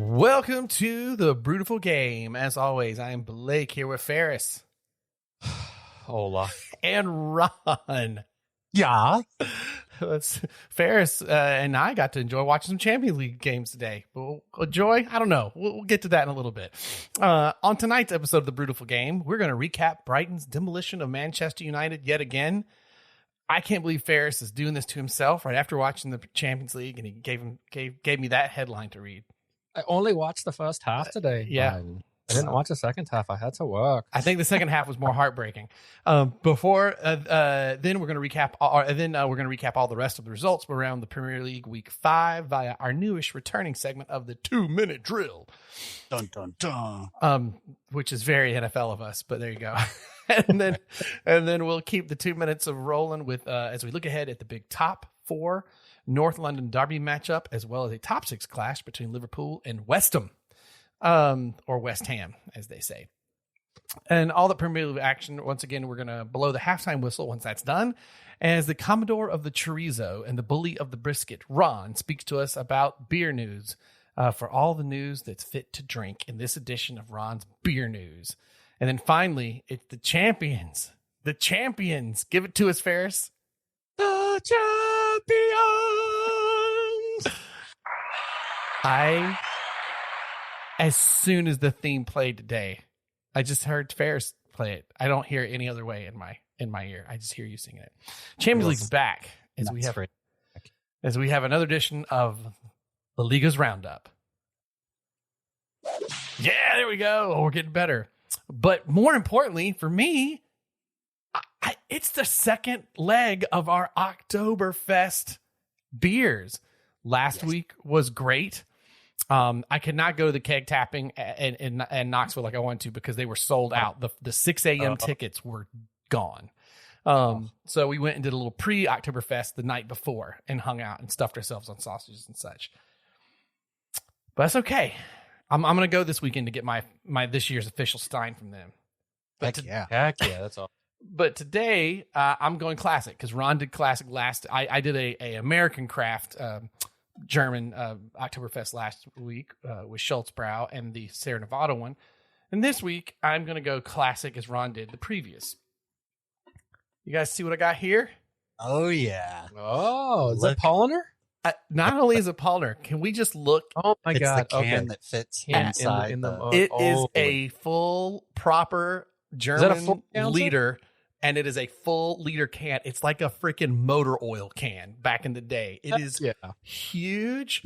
Welcome to the Brewtiful Game. As always, I am Blake here with Ferris. Hola. And Ron. Yeah. Ferris and I got to enjoy watching some Champions League games today. Enjoy? I don't know. We'll get to that in a little bit. On tonight's episode of the Brewtiful Game, we're going to recap Brighton's demolition of Manchester United yet again. I can't believe Ferris is doing this to himself right after watching the Champions League, and he gave me that headline to read. I only watched the first half today. Yeah. I didn't watch the second half. I had to work. I think the second half was more heartbreaking. Then we're going to recap. We're going to recap all the rest of the results around the Premier League Week 5 via our newish returning segment of the 2-minute drill. Dun dun dun. Which is very NFL of us, but there you go. and then we'll keep the 2 minutes of rolling with as we look ahead at the big top 4 North London derby matchup, as well as a top 6 clash between Liverpool and West Ham. Or West Ham, as they say. And all the Premier League action, once again, we're going to blow the halftime whistle once that's done, as the Commodore of the Chorizo and the Bully of the Brisket, Ron, speaks to us about beer news for all the news that's fit to drink in this edition of Ron's Beer News. And then finally, it's the champions. The champions. Give it to us, Ferris. The champions! As soon as the theme played today, I just heard Ferris play it. I don't hear it any other way in my ear. I just hear you singing it. Champions League's back as we have another edition of the Liga's Roundup. Yeah, there we go. Oh, we're getting better. But more importantly, for me, it's the second leg of our Oktoberfest beers. Last week was great. I could not go to the keg tapping in Knoxville like I wanted to because they were sold out. The 6 a.m. tickets were gone. So we went and did a little pre-Oktoberfest the night before and hung out and stuffed ourselves on sausages and such. But that's okay. I'm going to go this weekend to get my this year's official Stein from them. Heck yeah, that's all. But today I'm going classic because Ron did classic last. I did a American craft German Oktoberfest last week with Schultzbrau and the Sierra Nevada one. And this week, I'm going to go classic as Ron did the previous. You guys see what I got here? Oh, yeah. Oh, is that Polliner? Not only is it Polliner, can we just look? Oh, my God. It's the can that fits inside. It is a full, proper German liter. And it is a full liter can. It's like a freaking motor oil can back in the day. It is huge.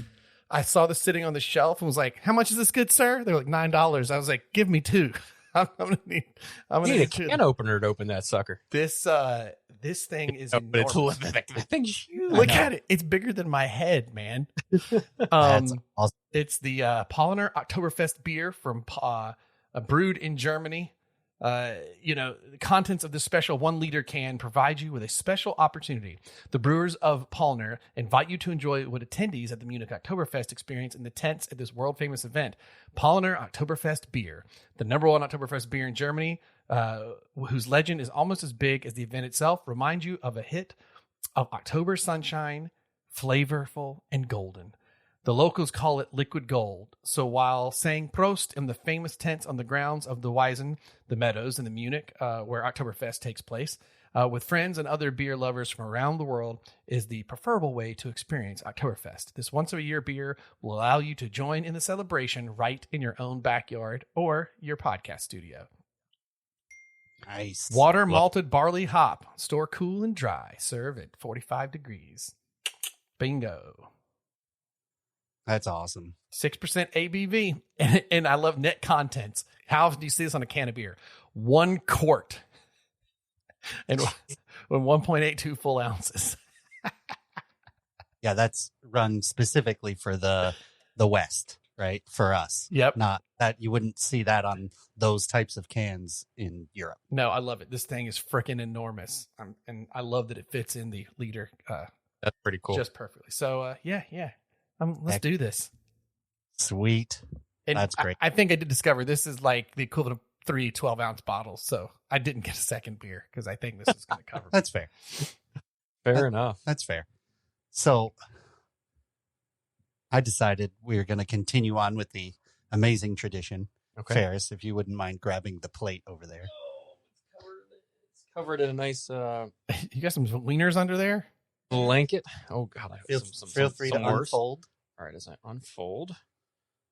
I saw this sitting on the shelf and was like, how much is this good, sir? They're like $9. I was like, give me 2. I'm gonna need a can opener to open that sucker. This thing is enormous. That thing's huge. Look at it. It's bigger than my head, man. That's awesome. It's the Polliner Oktoberfest beer from brewed in Germany. The contents of this special 1 liter can provide you with a special opportunity. The brewers of Polliner invite you to enjoy what attendees at the Munich Oktoberfest experience in the tents at this world famous event. Polliner Oktoberfest beer, the number 1 Oktoberfest beer in Germany, whose legend is almost as big as the event itself, remind you of a hit of October sunshine, flavorful and golden. The locals call it liquid gold. So while saying Prost in the famous tents on the grounds of the Wiesen, the Meadows in the Munich, where Oktoberfest takes place, with friends and other beer lovers from around the world is the preferable way to experience Oktoberfest. This once-a-year beer will allow you to join in the celebration right in your own backyard or your podcast studio. Nice. Water, malted barley, hop. Store cool and dry. Serve at 45 degrees. Bingo. That's awesome. 6% ABV. And I love net contents. How often do you see this on a can of beer? 1 quart. And 1.82 full ounces. Yeah, that's run specifically for the West, right? For us. Yep. Not that you wouldn't see that on those types of cans in Europe. No, I love it. This thing is freaking enormous. And I love that it fits in the liter. That's pretty cool. Just perfectly. So, yeah. Let's do this. Sweet. And that's great. I think I did discover this is like the equivalent of 3 12-ounce bottles. So I didn't get a second beer because I think this is going to cover me. That's fair. Fair enough. That's fair. So I decided we were going to continue on with the amazing tradition. Okay. Ferris, if you wouldn't mind grabbing the plate over there. It's covered in a nice You got some wieners under there? blanket. Oh, God. Feel free to unfold. All right, as I unfold,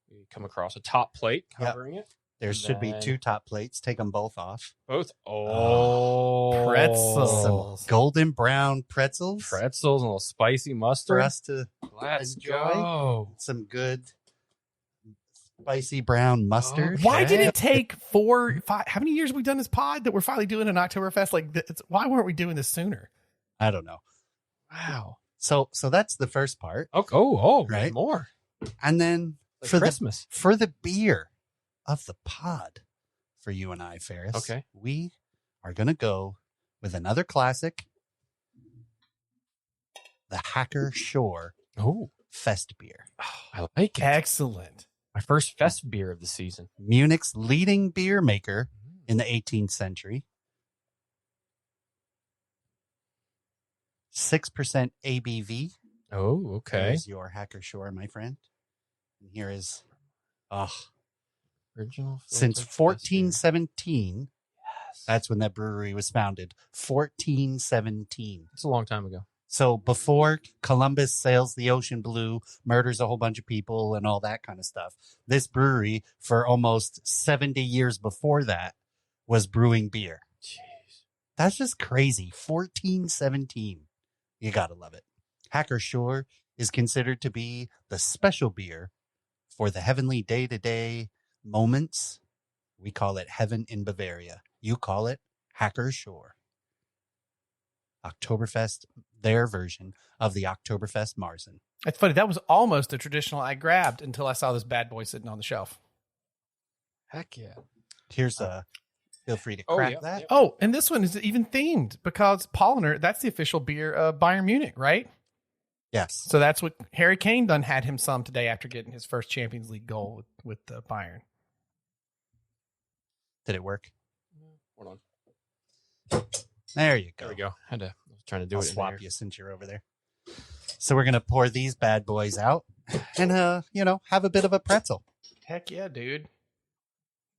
we come across a top plate covering it. There should be 2 top plates. Take them both off. Both. Oh, pretzels. Some golden brown pretzels. Pretzels and a little spicy mustard. For us to Let's enjoy. go. Some good spicy brown mustard. Why did it take 4, 5? How many years have we done this pod that we're finally doing an Oktoberfest? Like, why weren't we doing this sooner? I don't know. Wow. So that's the first part. Right. More. And then Like for Christmas. for the beer of the pod for you and I, Ferris. Okay. We are going to go with another classic, the Hacker Shore Fest beer. I like it. Excellent. My first fest beer of the season. Munich's leading beer maker in the 18th century. 6% ABV. Oh, okay. There's your Hacker Shore, my friend. And here is, Original. since 1417, that's when that brewery was founded. 1417. It's a long time ago. So before Columbus sails the ocean blue, murders a whole bunch of people and all that kind of stuff, this brewery for almost 70 years before that was brewing beer. Jeez. That's just crazy. 1417. You gotta love it. Hacker Shore is considered to be the special beer for the heavenly day-to-day moments. We call it Heaven in Bavaria. You call it Hacker Shore. Oktoberfest, their version of the Oktoberfest Marzen. It's funny. That was almost a traditional I grabbed until I saw this bad boy sitting on the shelf. Heck yeah. Here's feel free to crack that. Yep. Oh, and this one is even themed because Polliner, that's the official beer of Bayern Munich, right? Yes. So that's what Harry Kane done had him some today after getting his first Champions League goal with Bayern. Did it work? Hold There on. you go. There we go. I was trying to do I'll it. swap you since you're over there. So we're going to pour these bad boys out and, have a bit of a pretzel. Heck yeah, dude.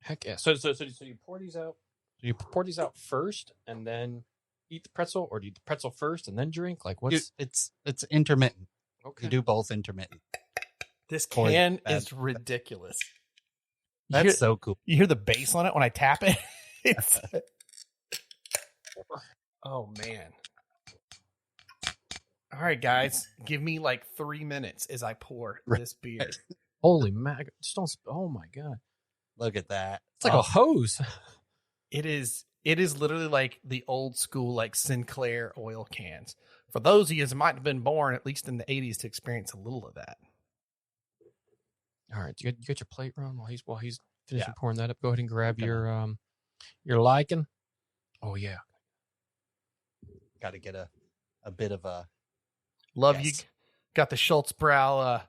Heck yeah. So you pour these out. Do you pour these out first and then eat the pretzel, or do you eat the pretzel first and then drink? Like what's It's intermittent. Okay. You do both intermittent. This can is ridiculous. That's so cool. You hear the bass on it when I tap it? It's oh, man. All right, guys. Give me like 3 minutes as I pour this beer. Holy mag! Just don't. Oh my god! Look at that. It's like a hose. It is literally like the old school, like Sinclair oil cans. For those of you that might have been born, at least in the 80s, to experience a little of that. All right, you got your plate, Ron. While he's finishing pouring that up, go ahead and grab your lichen. Oh yeah. Got to get a bit of a love. You got the Schultz brow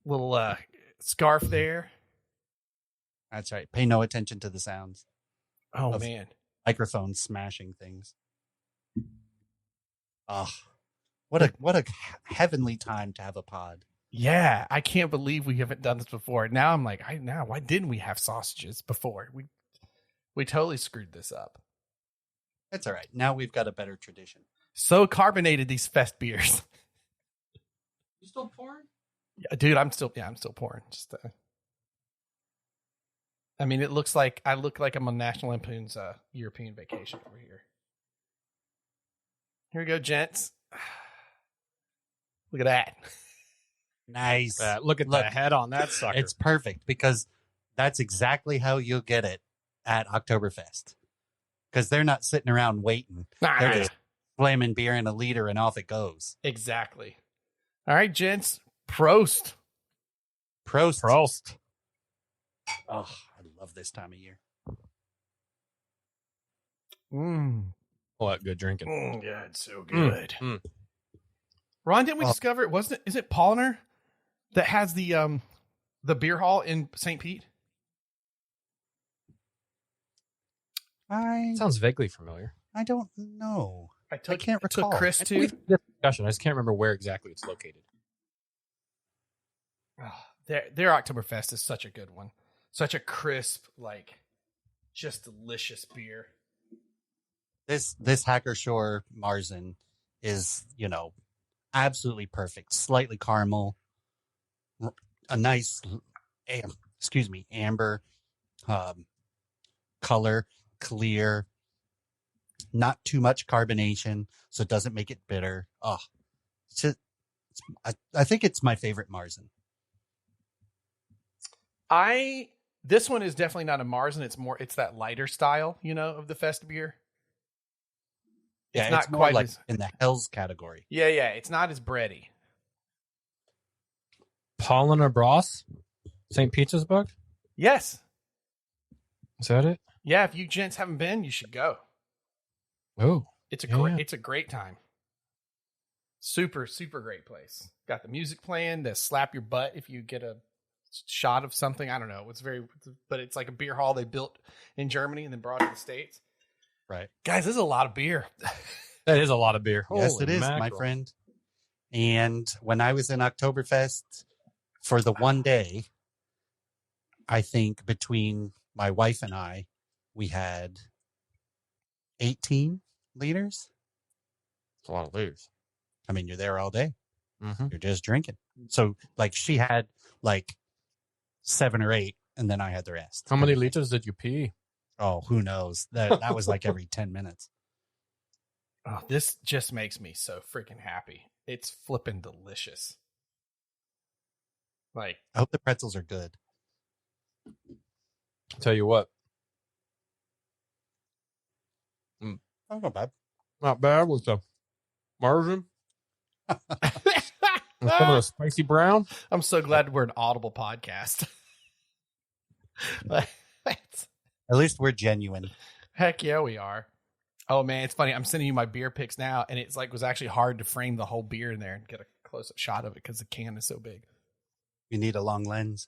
little scarf there. That's right. Pay no attention to the sounds. Oh man, microphones smashing things. Oh, what a heavenly time to have a pod. Yeah, I can't believe we haven't done this before. Now I'm like, why didn't we have sausages before? We totally screwed this up. That's all right. Now we've got a better tradition. So carbonated, these fest beers. You still pouring? Yeah, dude, I'm still pouring. Just I mean, it looks like I look like I'm on National Lampoon's European vacation over here. Here we go, gents. Look at that. Nice. Look at the head on that sucker. It's perfect because that's exactly how you'll get it at Oktoberfest. Because they're not sitting around waiting. They're just slamming beer in a liter and off it goes. Exactly. All right, gents. Prost. Prost. Oh, I love this time of year. Oh, that good drinking. Yeah, it's so good. Ron, didn't we discover it? Wasn't it? Is it Polliner that has the beer hall in St. Pete? Sounds vaguely familiar. I don't know. I can't recall. Took Chris I too. this discussion. I just can't remember where exactly it's located. Their Oktoberfest is such a good one. Such a crisp, like, just delicious beer. This Hacker Shore Marzen is, absolutely perfect. Slightly caramel, a nice, amber color, clear, not too much carbonation, so it doesn't make it bitter. Oh, I think it's my favorite Marzen. This one is definitely not a Marzen. It's that lighter style, of the fest beer. It's not more quite like in the Hells category. Yeah. It's not as bready. Paulina Bross, St. Petersburg? Yes. Is that it? Yeah, if you gents haven't been, you should go. Oh. It's a great time. Super, super great place. Got the music playing to slap your butt if you get a shot of something. I don't know. But it's like a beer hall they built in Germany and then brought to the States. Right. Guys, this is a lot of beer. That is a lot of beer. Yes, Holy it is, mackerel. my friend. And when I was in Oktoberfest for the one day, I think between my wife and I, we had 18 liters. It's a lot of liters. I mean, you're there all day. Mm-hmm. You're just drinking. So, like, she had like 7 or 8, and then I had the rest. How many liters did you pee? Oh, who knows? That was like every 10 minutes. Oh, this just makes me so freaking happy. It's flipping delicious. Like, I hope the pretzels are good. I'll tell you what. Oh, not bad. Not bad with the Marzen. And some of the spicy brown. I'm so glad we're an audible podcast. At least we're genuine. Heck yeah, we are. Oh man, it's funny. I'm sending you my beer picks now, and it's like was actually hard to frame the whole beer in there and get a close-up shot of it because the can is so big. You need a long lens.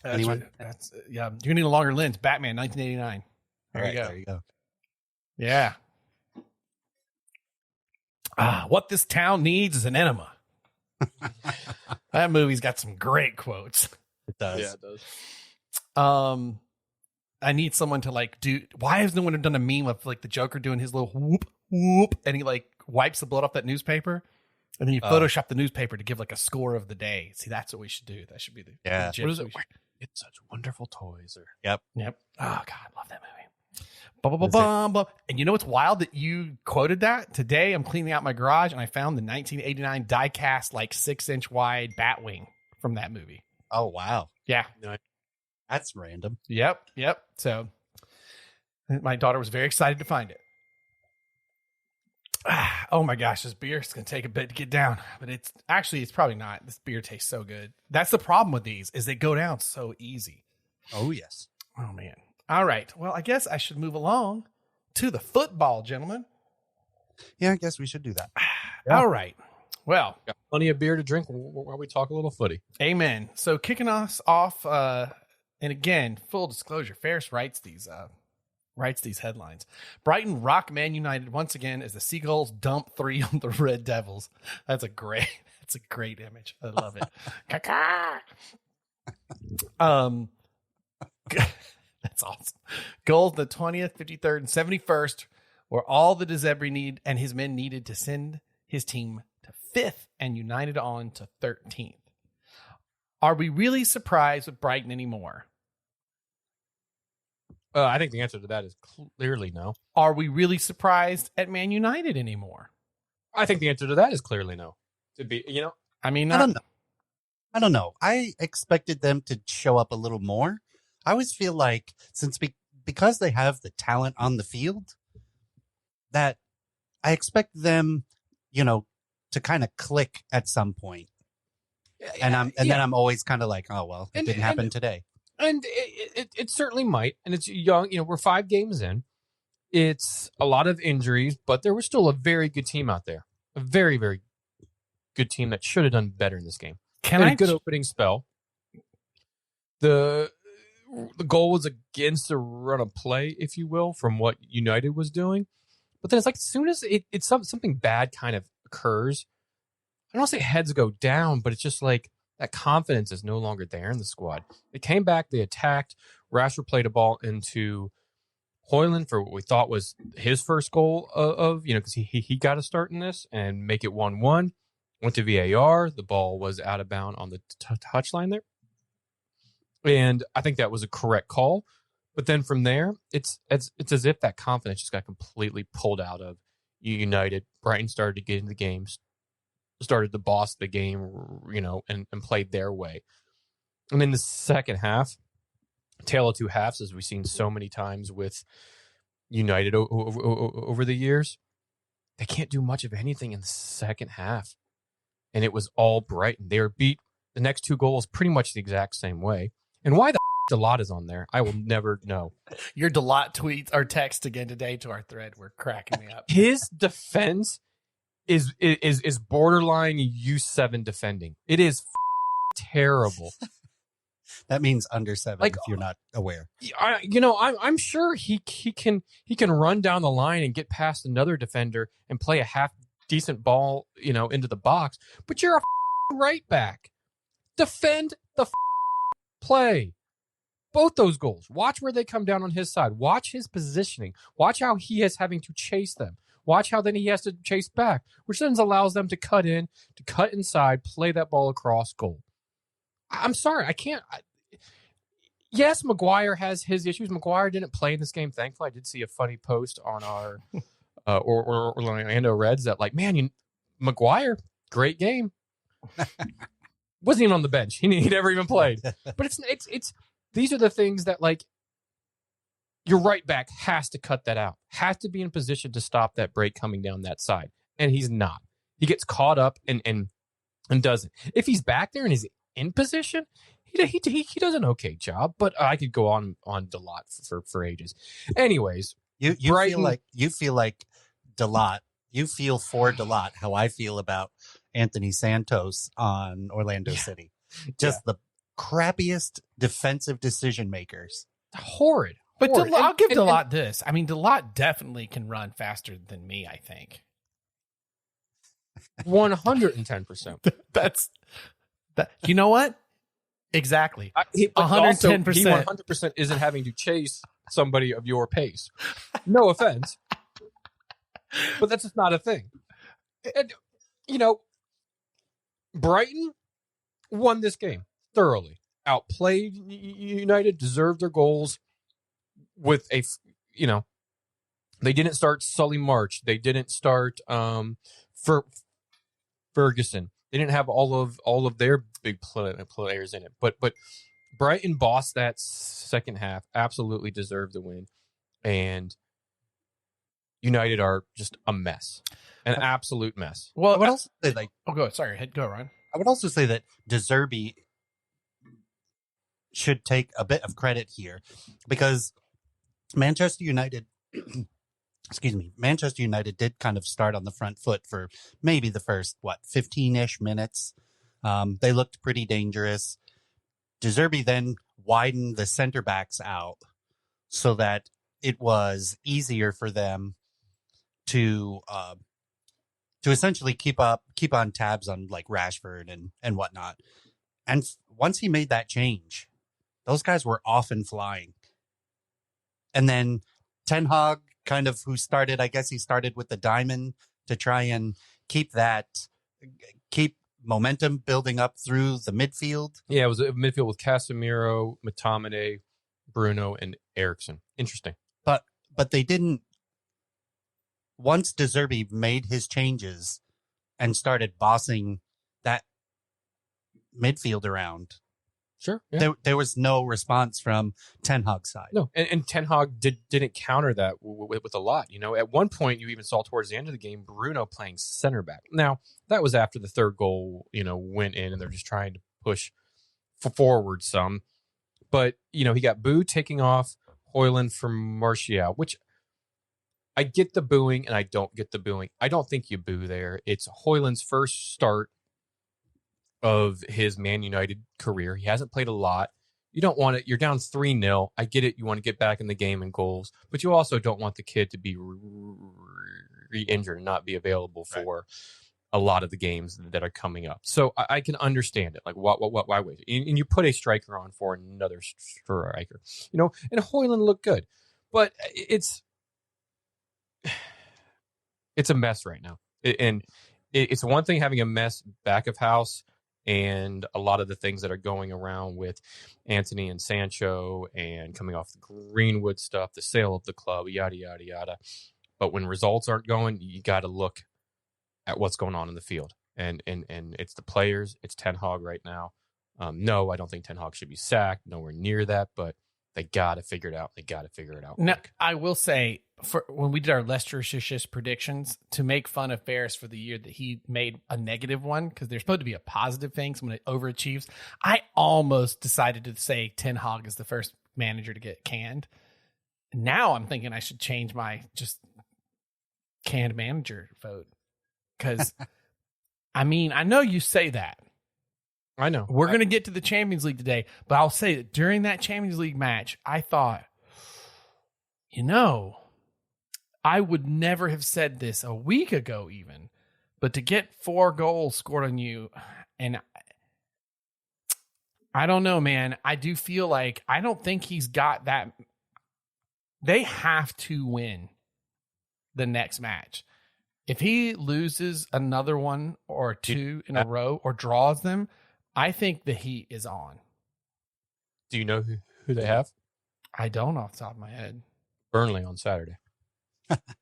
Anyone? Yeah, you need a longer lens. Batman, 1989. There you go. There you go. Yeah. What this town needs is an enema. That movie's got some great quotes. It does. Yeah, it does. I need someone to like do. Why has no one done a meme of like the Joker doing his little whoop whoop, and he like wipes the blood off that newspaper, and then you Photoshop the newspaper to give like a score of the day. See, that's what we should do. That should be the yeah. The what is it? It's such wonderful toys. Or Yep. Oh God, I love that movie. And you know what's wild that you quoted that today? I'm cleaning out my garage and I found the 1989 die-cast like 6-inch wide Batwing from that movie. Oh wow. Yeah. That's random. Yep. So my daughter was very excited to find it. Oh my gosh, this beer is going to take a bit to get down, but it's probably not. This beer tastes so good. That's the problem with these is they go down so easy. Oh yes. Oh man. All right. Well, I guess I should move along to the football, gentlemen. Yeah, I guess we should do that. Yeah. All right. Well, got plenty of beer to drink while we talk a little footy. Amen. So kicking us off, and again, full disclosure, Ferris writes these headlines. Brighton rock Man United once again as the Seagulls dump 3 on the Red Devils. That's a great image. I love it. That's awesome. Goals the 20th, 53rd, and 71st were all that Zebri and his men needed to send his team to 5th and United on to 13th. Are we really surprised with Brighton anymore? I think the answer to that is clearly no. Are we really surprised at Man United anymore? I think the answer to that is clearly no. To be, I mean, I don't know. I expected them to show up a little more. I always feel like because they have the talent on the field, that I expect them, to kind of click at some point. And then I'm always kind of like, oh well, it didn't happen today. And it certainly might. And it's young. We're 5 games in. It's a lot of injuries, but there was still a very good team out there. A very, very good team that should have done better in this game. A good opening spell. The goal was against the run of play, if you will, from what United was doing. But then it's like as soon as something bad kind of occurs, I don't want to say heads go down, but it's just like That confidence is no longer there in the squad. They came back, they attacked. Rasher played a ball into Hoyland for what we thought was his first goal of because he got to start in this and make it 1-1. Went to VAR. The ball was out of bound on the touchline there. And I think that was a correct call. But then from there, it's as if that confidence just got completely pulled out of United. Brighton started to get in the games, started to boss the game, and played their way. And in the second half, tale of two halves, as we've seen so many times with United over the years, they can't do much of anything in the second half. And it was all Brighton. They were beat the next 2 goals pretty much the exact same way. And why the Dalot is on there, I will never know. Your Dalot tweets or text again today to our thread were cracking me up. His defense is borderline U7 defending. It is terrible. That means under 7, if you're not aware. I'm sure he can run down the line and get past another defender and play a half decent ball, into the box. But you're a right back. Defend the play. Both those goals. Watch where they come down on his side. Watch his positioning. Watch how he is having to chase them. Watch how then he has to chase back, which then allows them to cut inside, play that ball across goal. I'm sorry, I can't. Yes, Maguire has his issues. Maguire didn't play in this game. Thankfully, I did see a funny post on our Orlando Reds that Maguire, great game. Wasn't even on the bench. He never even played. But it's these are the things that your right back has to cut that out. Has to be in position to stop that break coming down that side, and he's not. He gets caught up and doesn't. If he's back there and is in position, he does an okay job. But I could go on Dalot for ages. Anyways, you feel like Dalot. You feel for Dalot how I feel about Anthony Santos on Orlando City. Just the crappiest defensive decision makers. Horrid. But I'll give Dalot this. I mean, Dalot definitely can run faster than me, I think. 110%. That's that. You know what? Exactly. 110%. He 100% isn't having to chase somebody of your pace. No offense. But that's just not a thing. And, Brighton won this game thoroughly. Outplayed United, deserved their goals with they didn't start Sully March. They didn't start Ferguson. They didn't have all of their big players in it. But Brighton bossed that second half, absolutely deserved the win. And United are just a mess. An absolute mess. Well, I would also say go ahead. Sorry, go, Ryan. I would also say that De Zerbi should take a bit of credit here because Manchester United did kind of start on the front foot for maybe the first 15-ish minutes. They looked pretty dangerous. De Zerbi then widened the center backs out so that it was easier for them to essentially keep on tabs on Rashford and whatnot. And once he made that change, those guys were off and flying. And then Ten Hag he started with the diamond to try and keep momentum building up through the midfield. Yeah, it was a midfield with Casemiro, McTominay, Bruno, and Eriksen. Interesting. But they didn't. Once De Zerbi made his changes and started bossing that midfield around, sure, yeah. there was no response from Ten Hag's side. No, and Ten Hag didn't counter that with a lot. At one point, you even saw towards the end of the game Bruno playing center back. Now, that was after the third goal, went in, and they're just trying to push forward some. But, he got booed taking off Hoyland from Martial, which I get the booing and I don't get the booing. I don't think you boo there. It's Hoyland's first start of his Man United career. He hasn't played a lot. You don't want it. You're down 3-0. I get it. You want to get back in the game and goals, but you also don't want the kid to be re-injured and not be available for a lot of the games that are coming up. So I can understand it. Like, why wait? And you put a striker on for another striker, and Hoyland looked good, but it's a mess right now. It's one thing having a mess back of house and a lot of the things that are going around with Anthony and Sancho and coming off the Greenwood stuff, the sale of the club, yada, yada, yada. But when results aren't going, you got to look at what's going on in the field. And it's the players. It's Ten Hag right now. No, I don't think Ten Hag should be sacked. Nowhere near that, but they got to figure it out. Now, I will say, for when we did our Leicester predictions, to make fun of Ferris for the year that he made a negative one, because there's supposed to be a positive thing, so when it overachieves, I almost decided to say Ten Hag is the first manager to get canned. Now I'm thinking I should change my just canned manager vote. Because, I mean, I know you say that. I know. We're going to get to the Champions League today, but I'll say that during that Champions League match, I thought, I would never have said this a week ago even, but to get 4 goals scored on you, and I don't know, man. I do feel like I don't think he's got that. They have to win the next match. If he loses another one or two in a row or draws them, I think the heat is on. Do you know who they have? I don't off the top of my head. Burnley on Saturday.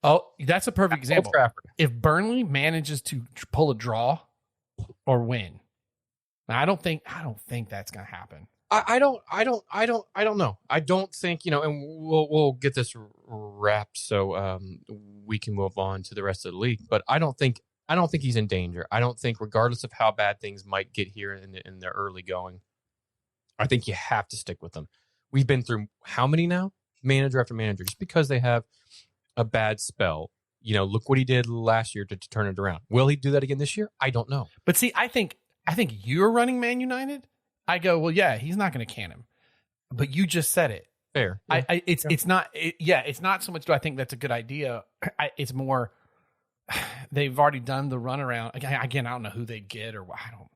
Oh, that's a perfect example. If Burnley manages to pull a draw or win, now, I don't think that's going to happen. I don't know. I don't think, and we'll get this wrapped so we can move on to the rest of the league. But I don't think he's in danger. I don't think, regardless of how bad things might get here in the early going, I think you have to stick with them. We've been through how many now? Manager after manager. Just because they have a bad spell, look what he did last year to turn it around. Will he do that again this year? I don't know. But see, I think you're running Man United. I go, well, yeah, he's not going to can him. But you just said it. Fair. Yeah. It's not so much do I think that's a good idea. It's more they've already done the runaround. Again, I don't know who they'd get or I don't.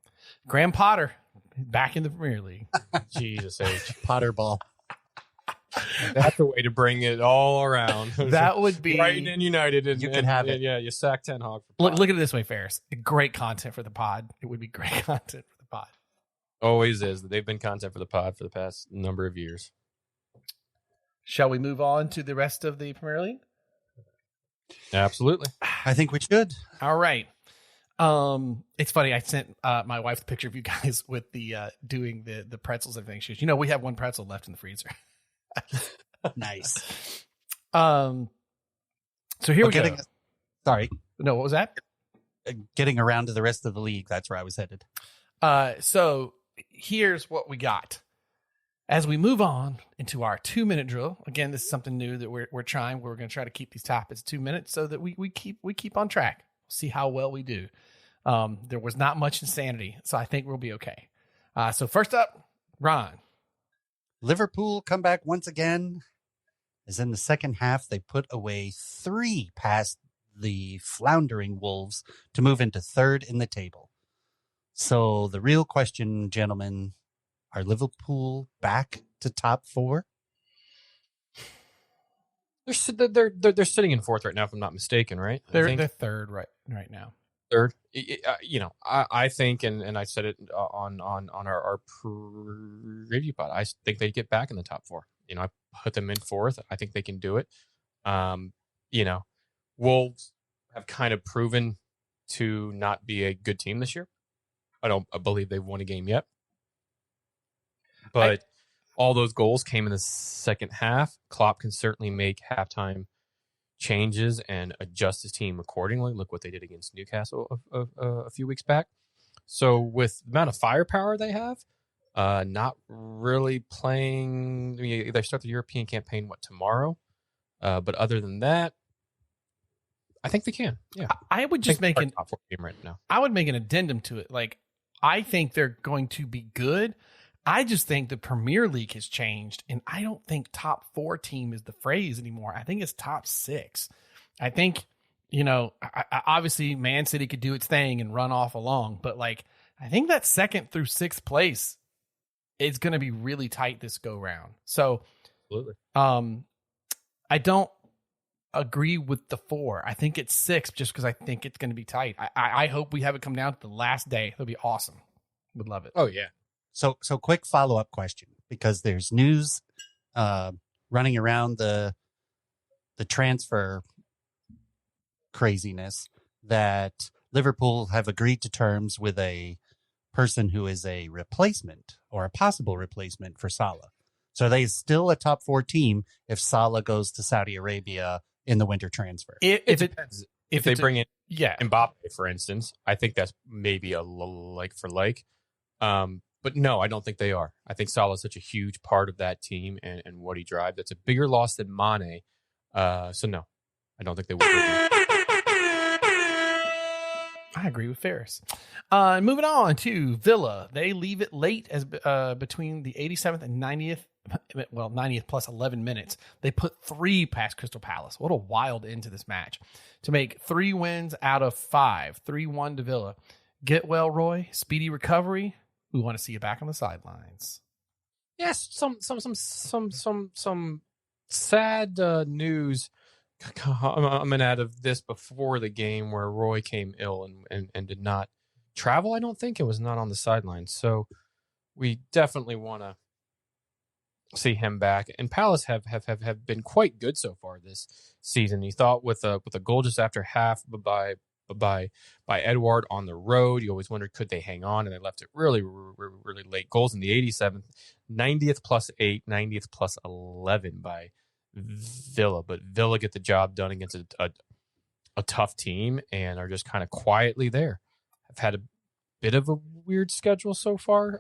Graham Potter back in the Premier League. Jesus H. Potter ball. That's the way to bring it all around. That would be Brighton and United. And, you can have it. Yeah, you sack Ten Hag. Look at it this way, Ferris. Great content for the pod. It would be great content for the pod. Always is. They've been content for the pod for the past number of years. Shall we move on to the rest of the Premier League? Absolutely. I think we should. All right. It's funny. I sent my wife the picture of you guys with the doing the pretzels and everything. She goes, we have one pretzel left in the freezer. Nice. So here we go. Sorry. No, what was that? Getting around to the rest of the league. That's where I was headed. So here's what we got. As we move on into our 2-minute drill, again, this is something new that we're trying. We're going to try to keep these topics 2 minutes so that we keep on track. See how well we do. There was not much insanity, so I think we'll be okay. So first up, Ron. Liverpool come back once again. As in the second half, they put away 3 past the floundering Wolves to move into third in the table. So the real question, gentlemen, are Liverpool back to top 4? They're sitting in fourth right now, if I'm not mistaken, right? They're third right now. Third, I think, and I said it on our preview pod. I think they get back in the top 4. I put them in fourth. I think they can do it. Wolves have kind of proven to not be a good team this year. I believe they've won a game yet, but all those goals came in the second half. Klopp can certainly make halftime changes and adjust his team accordingly. Look what they did against Newcastle a few weeks back. So with the amount of firepower they have, not really playing. They start the European campaign tomorrow, but other than that, I think they can. Yeah, I would just make top 4 team right now. I would make an addendum to it. I think they're going to be good. I just think the Premier League has changed, and I don't think top 4 team is the phrase anymore. I think it's top 6. I think Obviously Man City could do its thing and run off along, but like I think that 2nd through 6th place is going to be really tight this go round. So, Absolutely. I don't agree with the 4. I think it's 6 just because I think it's going to be tight. I hope we have it come down to the last day. It'll be awesome. Would love it. Oh yeah. So quick follow-up question, because there's news running around the transfer craziness that Liverpool have agreed to terms with a person who is a replacement or a possible replacement for Salah. So are they still a top 4 team if Salah goes to Saudi Arabia in the winter transfer? It depends. If they bring in yeah, Mbappe, for instance, I think that's maybe a like for like. But no, I don't think they are. I think Salah is such a huge part of that team and what he drives. That's a bigger loss than Mane. So no, I don't think they will. I agree with Ferris. Moving on to Villa. They leave it late as between the 87th and 90th. Well, 90th plus 11 minutes. They put 3 past Crystal Palace. What a wild end to this match. To make 3 wins out of 5. 3-1 to Villa. Get well, Roy. Speedy recovery. We want to see you back on the sidelines. Yes, some sad news coming out of this before the game where Roy came ill and did not travel. I don't think it was not on the sidelines. So we definitely want to see him back. And Palace have been quite good so far this season. You thought with a goal just after half by Edouard on the road, you always wondered, could they hang on? And they left it really late. Goals in the 87th, 90th plus 8, 90th plus 11 by Villa. But Villa get the job done against a tough team and are just kind of quietly there. Have had a bit of a weird schedule so far.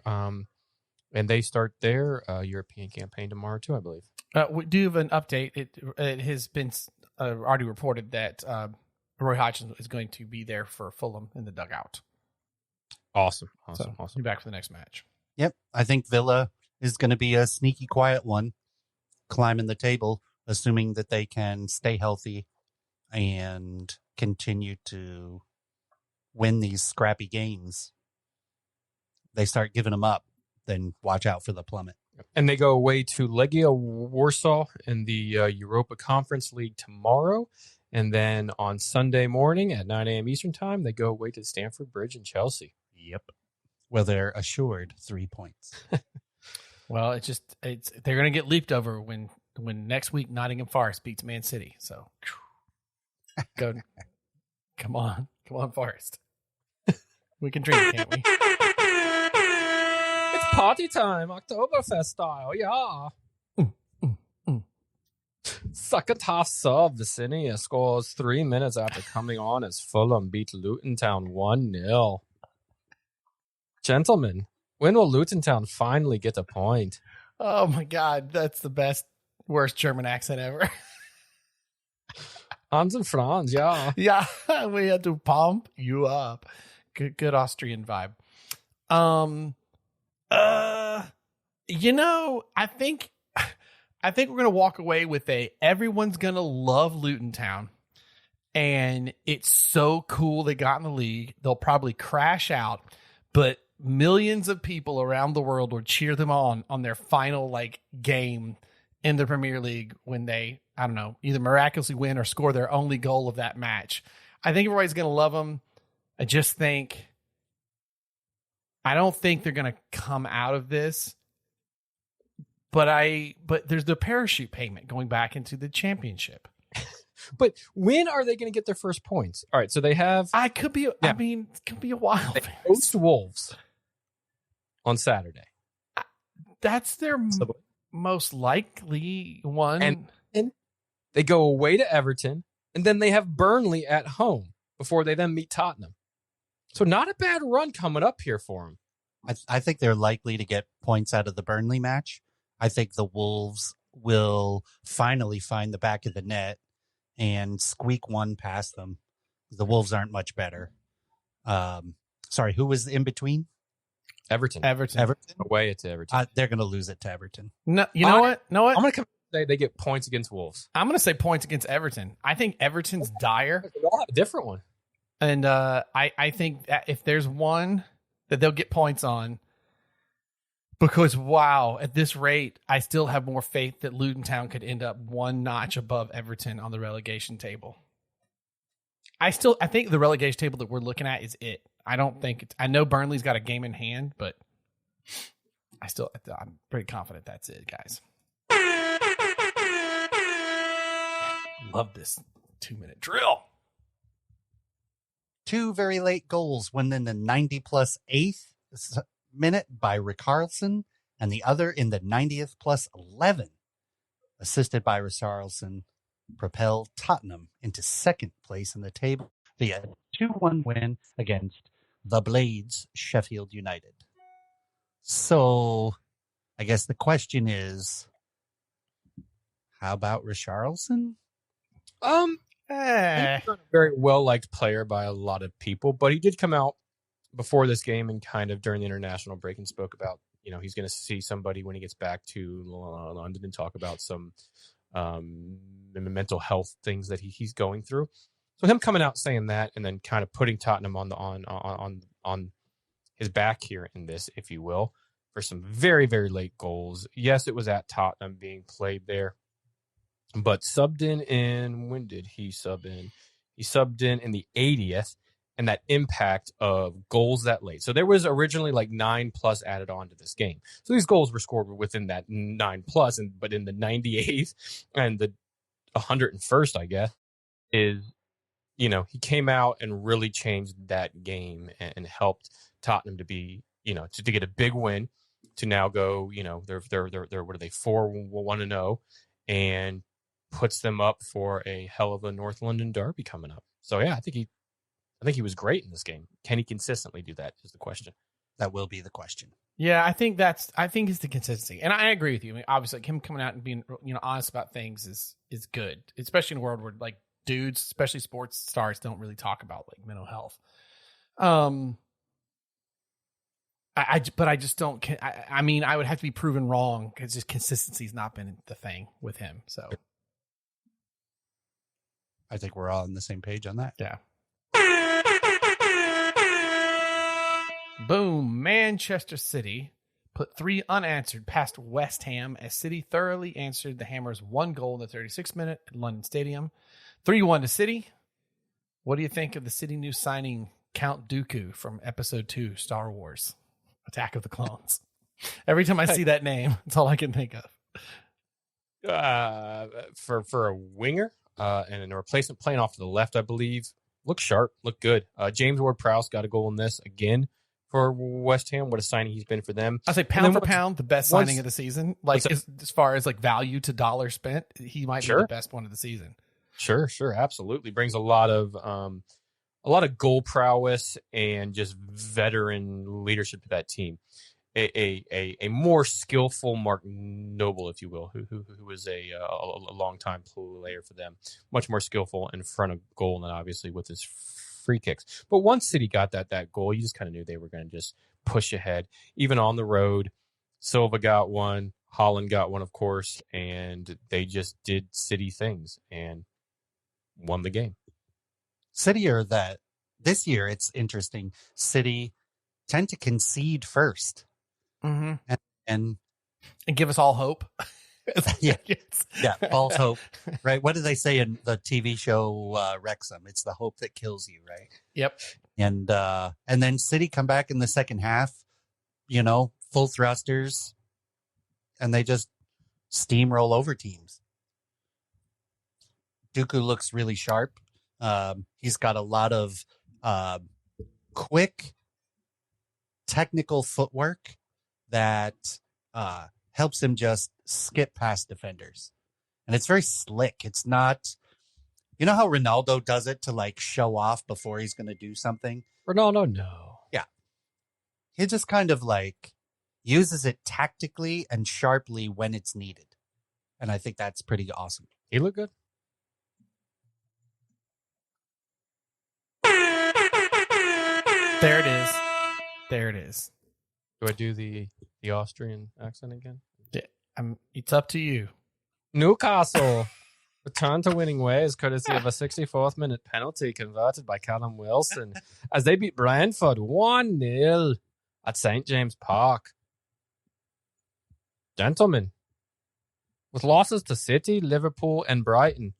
And they start their European campaign tomorrow too, I believe. We do have an update. It has been already reported that Roy Hodgson is going to be there for Fulham in the dugout. Awesome. Be back for the next match. Yep. I think Villa is going to be a sneaky quiet one, climbing the table, assuming that they can stay healthy and continue to win these scrappy games. They start giving them up, then watch out for the plummet. And they go away to Legia Warsaw in the Europa Conference League tomorrow. And then on Sunday morning at 9 a.m. Eastern Time, they go away to Stamford Bridge in Chelsea. Yep. Well, they're assured 3 points. Well, they're going to get leaped over when next week Nottingham Forest beats Man City. So, go, come on, Forest. We can drink, can't we? It's party time, Oktoberfest style, yeah. Second half sub, Vicinia scores 3 minutes after coming on as Fulham beat Luton Town 1-0. Gentlemen, when will Luton Town finally get a point? Oh my God, that's the worst German accent ever. Hans and Franz, yeah. Yeah, we had to pump you up. Good Austrian vibe. I think we're going to walk away with everyone's going to love Luton Town. And it's so cool they got in the league. They'll probably crash out, but millions of people around the world will cheer them on their final game in the Premier League when they, I don't know, either miraculously win or score their only goal of that match. I think everybody's going to love them. I don't think they're going to come out of this. But there's the parachute payment going back into the championship. But when are they going to get their first points? All right, so they have. It could be a while. They host Wolves on Saturday. That's their most likely one. And they go away to Everton, and then they have Burnley at home before they then meet Tottenham. So not a bad run coming up here for them. I think they're likely to get points out of the Burnley match. I think the Wolves will finally find the back of the net and squeak one past them. The Wolves aren't much better. Sorry, who was in between? Everton. Everton. Away to Everton. They're going to lose it to Everton. No, you know what? I'm going to come They get points against Wolves. I'm going to say points against Everton. I think Everton's dire. They all have a different one. And I think that if there's one that they'll get points on, because, wow, at this rate, I still have more faith that Luton Town could end up one notch above Everton on the relegation table. I think the relegation table that we're looking at is it. I don't think it's, I know Burnley's got a game in hand, but I'm pretty confident that's it, guys. Love this 2-minute drill. 2 very late goals, one in the 90+ 8th minute by Richarlison, and the other in the 90th plus 11, assisted by Richarlison, propel Tottenham into second place in the table via 2-1 win against the Blades, Sheffield United. So I guess the question is, how about Richarlison? He's not a very well-liked player by a lot of people, but he did come out before this game and kind of during the international break and spoke about, he's going to see somebody when he gets back to London and talk about some mental health things that he's going through. So him coming out saying that and then kind of putting Tottenham on his back here in this, if you will, for some very, very late goals. Yes, it was at Tottenham being played there, but subbed in, when did he sub in? He subbed in the 80th, and that impact of goals that late. So there was originally like 9+ added on to this game. So these goals were scored within that 9+, but in the 98th and the 101st, I guess, is, he came out and really changed that game and helped Tottenham to be, to get a big win, to now go, they're what are they, 4-1-0, and puts them up for a hell of a North London derby coming up. So yeah, I think he was great in this game. Can he consistently do that is the question. That will be the question. Yeah, I think it's the consistency. And I agree with you. I mean, obviously, like, him coming out and being, honest about things is good, especially in a world where, like, dudes, especially sports stars, don't really talk about, like, mental health. But I just don't. I mean, I would have to be proven wrong because just consistency's not been the thing with him. So I think we're all on the same page on that. Yeah. Boom. Manchester City put 3 unanswered past West Ham as City thoroughly answered the Hammers' 1 goal in the 36th minute at London Stadium. 3-1 to City. What do you think of the City new signing Count Dooku from Episode 2 Star Wars Attack of the Clones? Every time I see that name, that's all I can think of. For a winger and a replacement playing off to the left, I believe, looked sharp, looked good. James Ward-Prowse got a goal in this again for West Ham. What a signing he's been for them. I say pound for pound, the best signing of the season. Like, as far as like value to dollar spent, he might be the best one of the season. Sure, Absolutely. Brings a lot of goal prowess and just veteran leadership to that team. A more skillful Mark Noble, if you will, who was a long-time player for them. Much more skillful in front of goal than obviously with his free kicks. But once City got that goal, you just kind of knew they were going to just push ahead. Even on the road, Silva got one, Holland got one, of course, and they just did City things and won the game. City are that this year, it's interesting. City tend to concede first. Mm-hmm. And give us all hope. Yeah, false hope, right? What do they say in the TV show Wrexham? It's the hope that kills you, right? Yep. And then City come back in the second half, full thrusters, and they just steamroll over teams. Dooku looks really sharp. He's got a lot of quick, technical footwork that helps him just skip past defenders. And it's very slick. It's not, how Ronaldo does it to like show off before he's going to do something? Ronaldo, no. Yeah. He just kind of like uses it tactically and sharply when it's needed. And I think that's pretty awesome. He looked good. There it is. Do I do the Austrian accent again? Yeah, it's up to you. Newcastle returned to winning ways courtesy of a 64th minute penalty converted by Callum Wilson as they beat Brentford 1-0 at St. James Park. Gentlemen, with losses to City, Liverpool, and Brighton,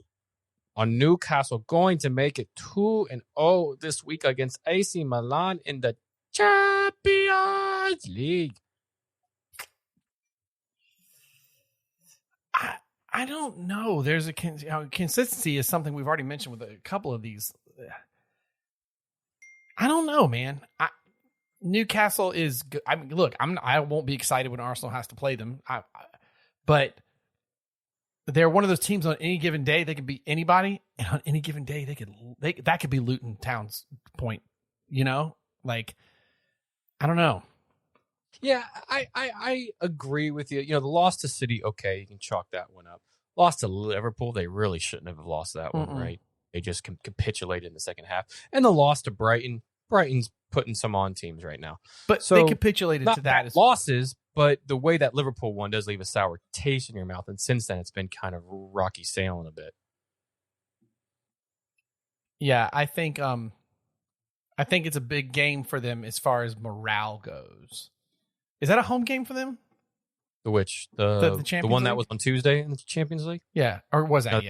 are Newcastle going to make it 2-0 this week against AC Milan in the Champions League? I don't know. There's a consistency is something we've already mentioned with a couple of these. I don't know, man. Newcastle is good. I mean, look, I won't be excited when Arsenal has to play them. But they're one of those teams on any given day they can beat anybody, and on any given day that could be Luton Town's point. You know, like I don't know. Yeah, I agree with you. You know, the loss to City, okay, you can chalk that one up. Loss to Liverpool, they really shouldn't have lost that one, right? They just capitulated in the second half. And the loss to Brighton's putting some on teams right now. But so they capitulated to that as losses, but the way that Liverpool won does leave a sour taste in your mouth. And since then, it's been kind of rocky sailing a bit. Yeah, I think it's a big game for them as far as morale goes. Is that a home game for them? The which? The the one that was on Tuesday in the Champions League? Yeah. Or was that?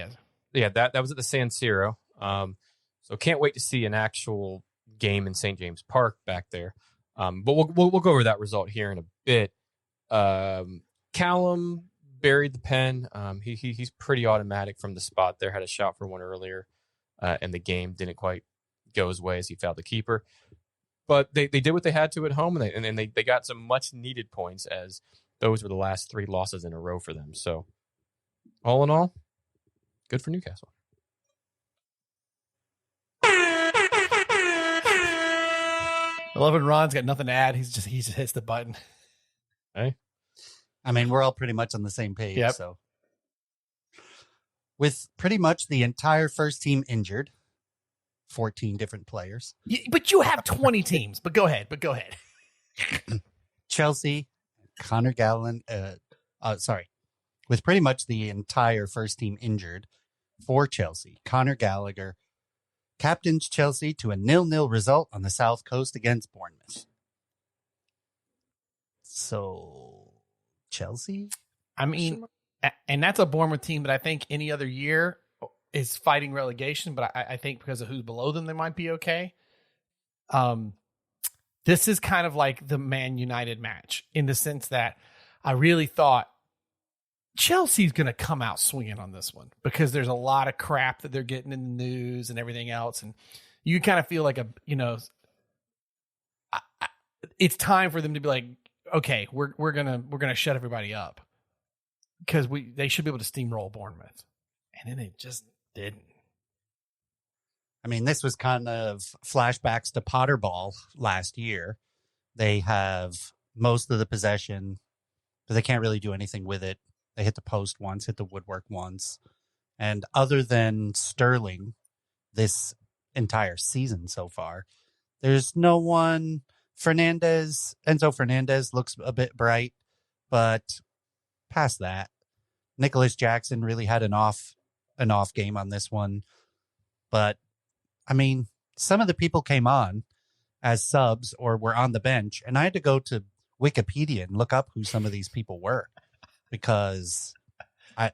Yeah, that was at the San Siro. So can't wait to see an actual game in St. James Park back there. But we'll go over that result here in a bit. Callum buried the pen. He's pretty automatic from the spot there. Had a shot for one earlier in the game. Didn't quite go his way as he fouled the keeper. But they did what they had to at home, and they got some much-needed points as those were the last 3 losses in a row for them. So, all in all, good for Newcastle. I love when Ron's got nothing to add. He just hits the button. Hey, I mean, we're all pretty much on the same page. Yep. So, with pretty much the entire first team injured, 14 different players. But you have 20 teams. But go ahead. Chelsea, Connor Gallen. With pretty much the entire first team injured for Chelsea, Conor Gallagher captains Chelsea to a 0-0 result on the South Coast against Bournemouth. So, Chelsea? I mean, and that's a Bournemouth team that I think any other year is fighting relegation, but I think because of who's below them, they might be okay. This is kind of like the Man United match in the sense that I really thought Chelsea's going to come out swinging on this one because there's a lot of crap that they're getting in the news and everything else. And you kind of feel like it's time for them to be like, okay, we're going to shut everybody up because they should be able to steamroll Bournemouth. And then it just didn't. I mean, this was kind of flashbacks to Potterball last year. They have most of the possession, but they can't really do anything with it. They hit the post once, hit the woodwork once. And other than Sterling this entire season so far, there's no one. Enzo Fernandez looks a bit bright, but past that, Nicholas Jackson really had an off game on this one. But I mean, some of the people came on as subs or were on the bench, and I had to go to Wikipedia and look up who some of these people were because I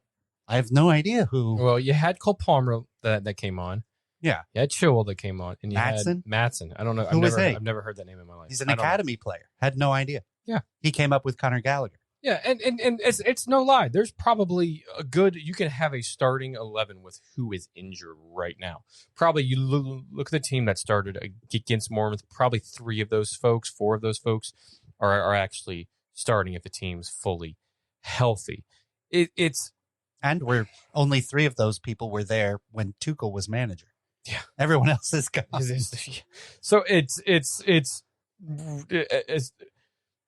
have no idea who. Well, you had Cole Palmer that came on. Yeah. You had Chilwell that came on. And you had Maatson. I don't know. I've never heard that name in my life. He's an academy player. Had no idea. Yeah. He came up with Conor Gallagher. Yeah, and it's no lie. There's probably you can have a starting 11 with who is injured right now. Probably you look at the team that started against Bournemouth, probably 4 of those folks are actually starting if the team's fully healthy. And only 3 of those people were there when Tuchel was manager. Yeah. Everyone else is gone. So it's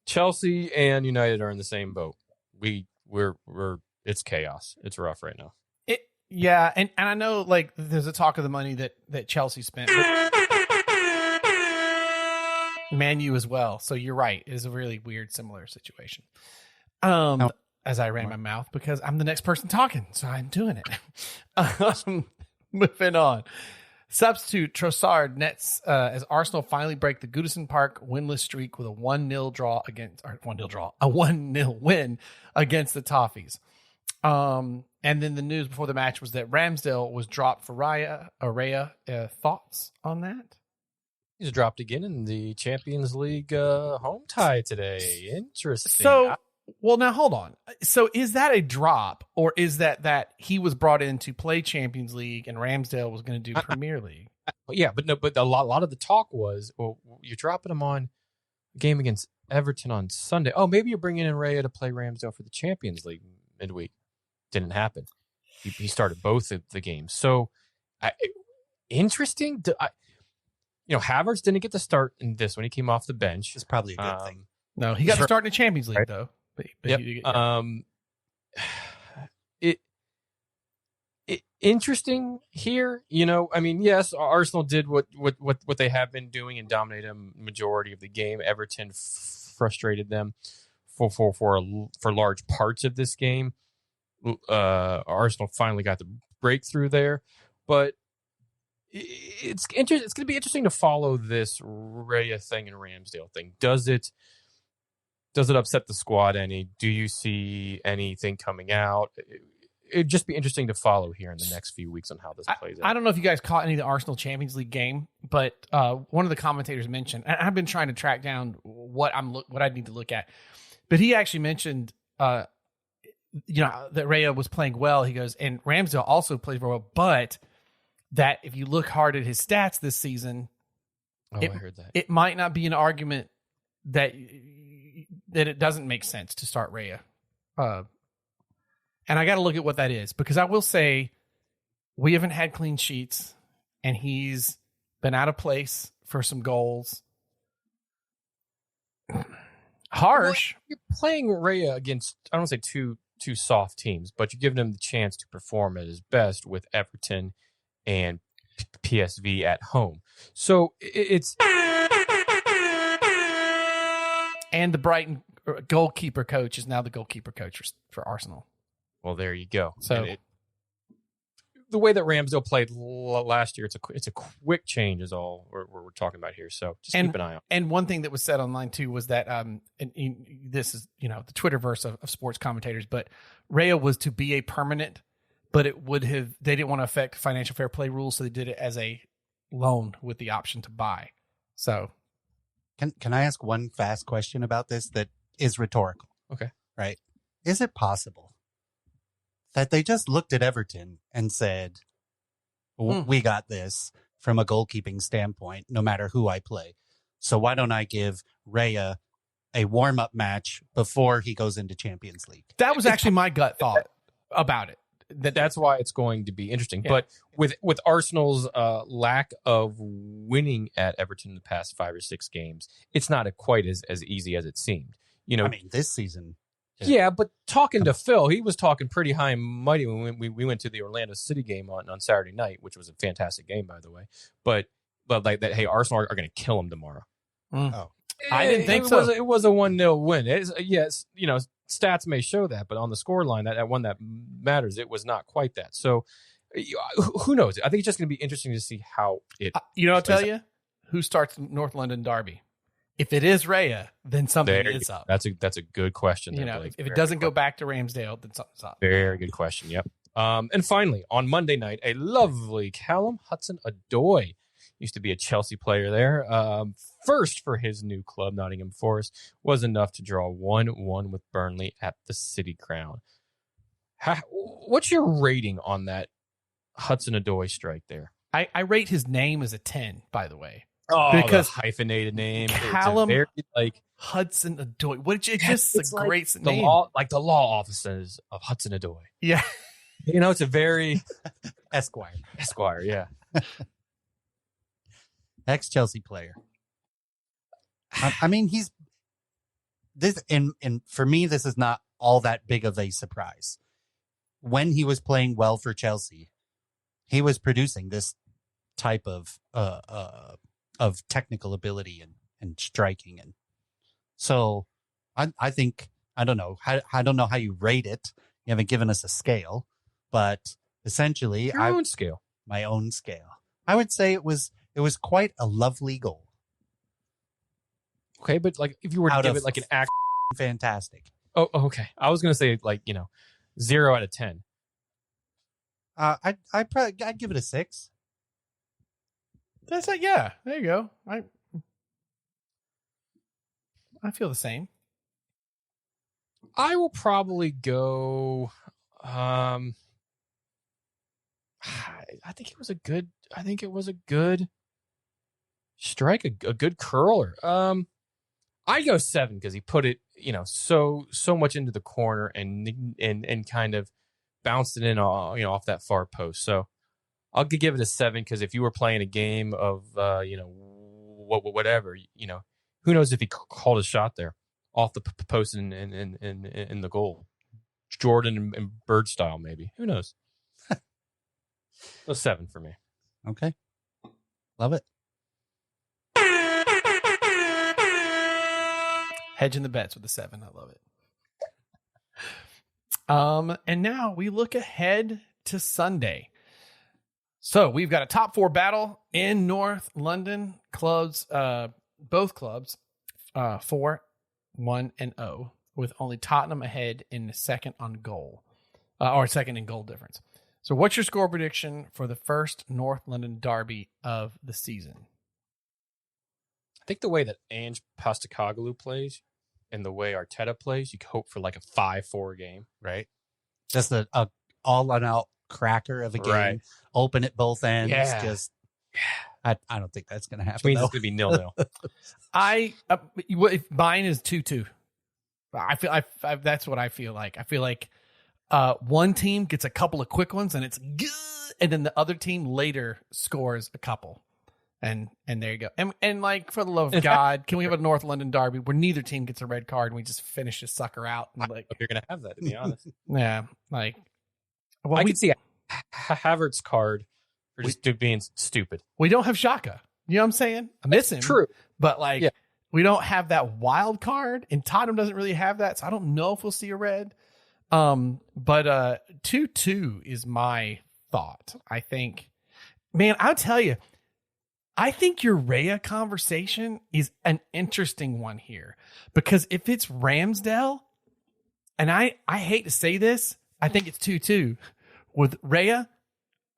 Chelsea and United are in the same boat. We're it's chaos. It's rough right now. Yeah, and I know like there's a talk of the money that Chelsea spent. But Man U as well. So you're right. It is a really weird, similar situation. as I ran my mouth because I'm the next person talking, so I'm doing it. Moving on. Substitute Trossard nets as Arsenal finally break the Goodison Park winless streak with a 1-0 draw against, or 1-0 draw, a 1-0 win against the Toffees. And then the news before the match was that Ramsdale was dropped for Raya. Thoughts on that? He's dropped again in the Champions League home tie today. Interesting. So, well, now hold on. So is that a drop, or is that he was brought in to play Champions League and Ramsdale was going to do Premier League? Yeah, but a lot of the talk was, well, you're dropping him on a game against Everton on Sunday. Oh, maybe you're bringing in Raya to play Ramsdale for the Champions League midweek. Didn't happen. He started both of the games. So, interesting. Havertz didn't get the start in this when he came off the bench. It's probably a good thing. No, he got to start in the Champions League, right? though. Yep. Interesting here. Yes, Arsenal did what they have been doing and dominated a majority of the game. Everton frustrated them for large parts of this game. Arsenal finally got the breakthrough there, but it's going to be interesting to follow this Raya thing and Ramsdale thing. Does it upset the squad any? Do you see anything coming out? It'd just be interesting to follow here in the next few weeks on how this plays out. I don't know if you guys caught any of the Arsenal Champions League game, but one of the commentators mentioned, and I've been trying to track down what I need to look at, but he actually mentioned, that Raya was playing well. He goes, and Ramsdale also plays very well, but that if you look hard at his stats this season, I heard that. It might not be an argument that it doesn't make sense to start Raya. And I got to look at what that is, because I will say we haven't had clean sheets and he's been out of place for some goals. Harsh. Well, you're playing Raya against, I don't want to say two soft teams, but you're giving him the chance to perform at his best with Everton and PSV at home. So it's... And the Brighton goalkeeper coach is now the goalkeeper coach for Arsenal. Well, there you go. So the way that Ramsdale played last year, it's a quick change is all we're talking about here. So just keep an eye on. And one thing that was said online too was that, and this is, the Twitterverse of sports commentators, but Raya was to be a permanent, but they didn't want to affect financial fair play rules. So they did it as a loan with the option to buy. So Can I ask one fast question about this that is rhetorical? Okay. Right. Is it possible that they just looked at Everton and said, we got this from a goalkeeping standpoint, no matter who I play. So why don't I give Raya a warm-up match before he goes into Champions League? That was actually my gut thought about it. That's why it's going to be interesting. Yeah. But with Arsenal's lack of winning at Everton in the past 5 or 6 games, it's not quite as easy as it seemed. This season. Yeah, but talking to Phil, he was talking pretty high and mighty when we went to the Orlando City game on Saturday night, which was a fantastic game, by the way. But like that, hey, Arsenal are going to kill them tomorrow. Oh, I didn't think so. It was a 1-0 win. Yes, stats may show that, but on the scoreline, that one that matters, it was not quite that. So who knows? I think it's just going to be interesting to see how it. I'll tell you who starts North London Derby. If it is Raya, then something is up. That's a good question. If it doesn't go back to Ramsdale, then something's up. Very good question. Yep. And finally, on Monday night, a lovely Callum Hudson-Odoi, used to be a Chelsea player there. First for his new club, Nottingham Forest, was enough to draw 1-1 with Burnley at the City Crown. What's your rating on that Hudson-Odoi strike there? I rate his name as a 10, by the way. Oh, because the hyphenated name. Callum very, Hudson-Odoi. It's just a great the name. The law offices of Hudson-Odoi. Yeah. It's a very... Esquire, yeah. Ex-Chelsea player. He's... this, and for me, this is not all that big of a surprise. When he was playing well for Chelsea, he was producing this type of technical ability and striking, and so I think I don't know. I don't know how you rate it. You haven't given us a scale, but essentially, Your own scale. My own scale. I would say it was quite a lovely goal. Okay, but like if you were to give it like an act, fantastic. Oh, okay. I was gonna say like 0 out of 10. I'd give it a 6. That's like, yeah, there you go. I feel the same. I will probably go. I think it was a good strike, a good curler. I go 7 because he put it, so much into the corner and kind of bounced it in, off that far post. So I'll give it a 7 because if you were playing a game of, whatever, who knows if he called a shot there off the post in the goal, Jordan and Bird style, maybe. Who knows? So 7 for me. Okay, love it. Hedging the bets with the 7. I love it. And now we look ahead to Sunday. So we've got a top 4 battle in North London. Clubs, both clubs, 4-1-0, with only Tottenham ahead in the second on goal, or second in goal difference. So what's your score prediction for the first North London derby of the season? I think the way that Ange Postecoglou plays and the way Arteta plays, you could hope for like a 5-4 game. Right. Just a all-out cracker of a game. Right. Open at both ends. Yeah. Just, I don't think that's going to happen. Which means it's going to be 0-0. Mine is 2-2. I feel that's what I feel like. I feel like one team gets a couple of quick ones and it's good, and then the other team later scores a couple, and there you go. And like, for the love of God, can we have a North London derby where neither team gets a red card and we just finish this sucker out? And like, if you're going to have that, to be honest. Yeah, like, well, I could see Havertz's card for just being stupid. We don't have Xhaka. You know what I'm saying? I miss him. True. But like, we don't have that wild card, and Tottenham doesn't really have that, so I don't know if we'll see a red. But 2-2 is my thought. I think, man, I'll tell you, I think your Rhea conversation is an interesting one here, because if it's Ramsdale, and I hate to say this, I think it's 2-2. With Rhea,